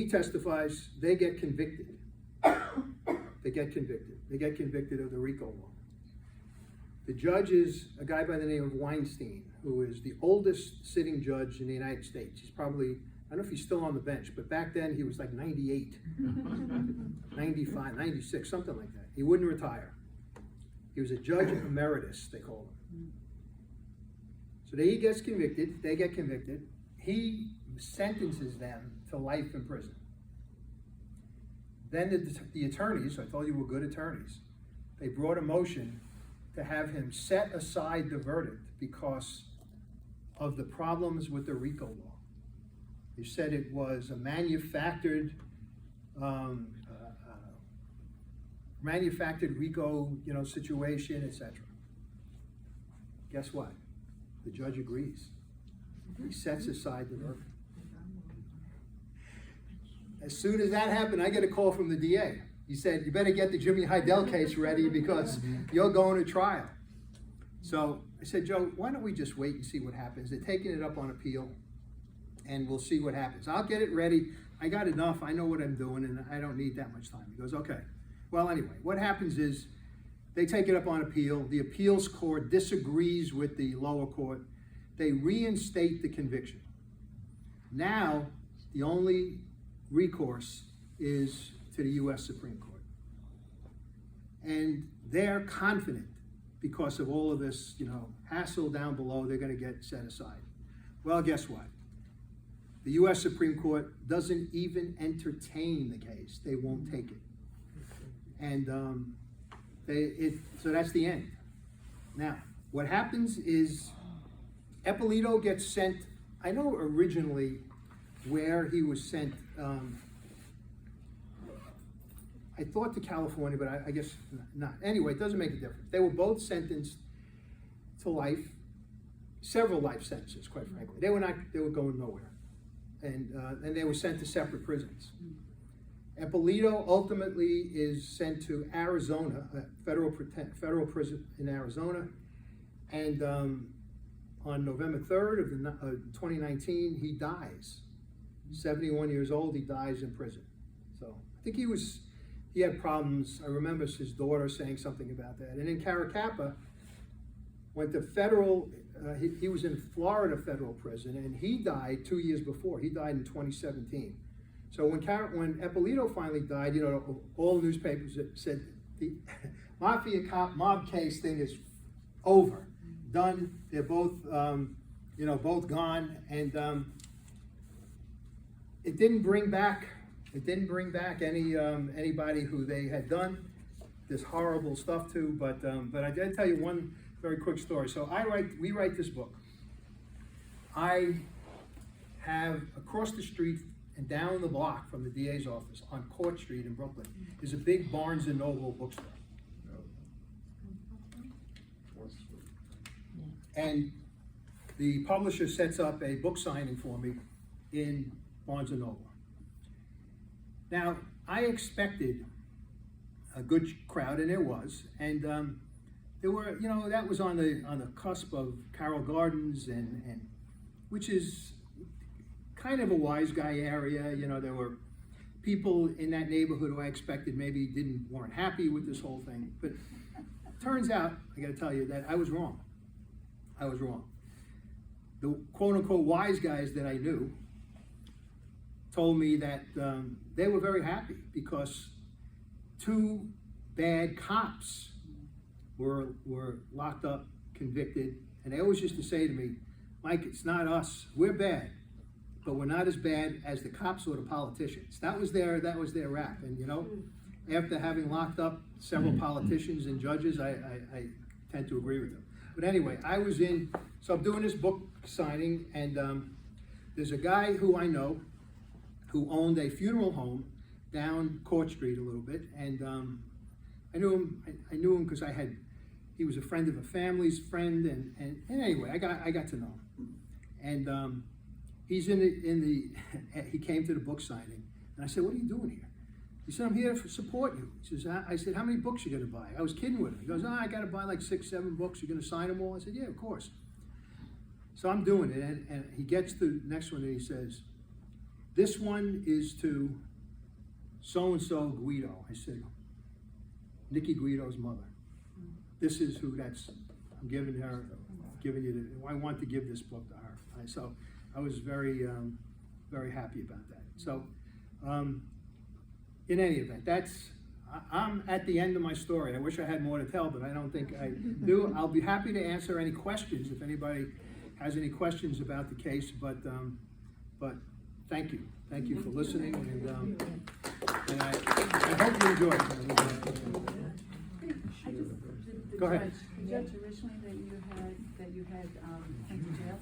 testifies. They get convicted. They get convicted of the RICO law. The judge is a guy by the name of Weinstein, who is the oldest sitting judge in the United States. He's probably, I don't know if he's still on the bench, but back then he was like 98, 95, 96, something like that. He wouldn't retire. He was a judge emeritus, they call him. So he gets convicted, they get convicted. He sentences them to life in prison. Then the attorneys, I told you we're good attorneys, they brought a motion to have him set aside the verdict because of the problems with the RICO law. They said it was a manufactured RICO, situation, etc. Guess what? The judge agrees. He sets aside the verdict. As soon as that happened, I get a call from the DA. He said, "You better get the Jimmy Heidel case ready because you're going to trial." So I said, "Joe, why don't we just wait and see what happens? They're taking it up on appeal, and we'll see what happens. I'll get it ready. I got enough. I know what I'm doing, and I don't need that much time." He goes, "Okay." Well, anyway, what happens is they take it up on appeal. The appeals court disagrees with the lower court. They reinstate the conviction. Now, the only recourse is to the U.S. Supreme Court. And they're confident because of all of this, hassle down below, they're gonna get set aside. Well, guess what? The U.S. Supreme Court doesn't even entertain the case. They won't take it. And so that's the end. Now, what happens is Eppolito gets sent, I know originally where he was sent, I thought to California, but I guess not. Anyway, it doesn't make a difference. They were both sentenced to life, several life sentences, quite frankly. They were going nowhere. And they were sent to separate prisons. Eppolito ultimately is sent to Arizona, a federal prison in Arizona. And on November 3rd of 2019, he dies. 71 years old, he dies in prison. So I think he had problems. I remember his daughter saying something about that. And in Caracappa, went to federal, he was in Florida federal prison, and he died 2 years before. He died in 2017. So when Eppolito finally died, all the newspapers said the Mafia cop mob case thing is over, done. They're both, both gone, and it didn't bring back anybody who they had done this horrible stuff to. But I did tell you one very quick story. So we write this book. I have across the street and down the block from the DA's office on Court Street in Brooklyn is a big Barnes & Noble bookstore. And the publisher sets up a book signing for me in Barnes & Noble. Now, I expected a good crowd, and there was, and there were, that was on the cusp of Carroll Gardens, and which is kind of a wise guy area. There were people in that neighborhood who I expected maybe weren't happy with this whole thing. But it turns out, I got to tell you, that I was wrong. I was wrong. The quote-unquote wise guys that I knew told me that they were very happy because 2 bad cops were locked up, convicted, and they always used to say to me, "Mike, it's not us. We're bad, but we're not as bad as the cops or the politicians." That was their rap. And after having locked up several politicians and judges, I tend to agree with them. But anyway, so I'm doing this book signing, and there's a guy who I know who owned a funeral home down Court Street a little bit, and I knew him because he was a friend of a family's friend, and anyway, I got to know him. And he's he came to the book signing, and I said, "What are you doing here?" He said, "I'm here to support you." He says, I said, "How many books are you gonna buy?" I was kidding with him. He goes, "I gotta buy like 6, 7 books. You're gonna sign them all?" I said, "Yeah, of course." So I'm doing it, and he gets to the next one, and he says, "This one is to so-and-so Guido." I said, "Nikki Guido's mother. This is who I'm giving you I want to give this book to her." So I was very, very happy about that. So in any event, I'm at the end of my story. I wish I had more to tell, but I don't think I do. I'll be happy to answer any questions if anybody has any questions about the case, but thank you. Thank you for listening, and I hope you enjoyed it. Go ahead. The judge originally that you had sent to jail,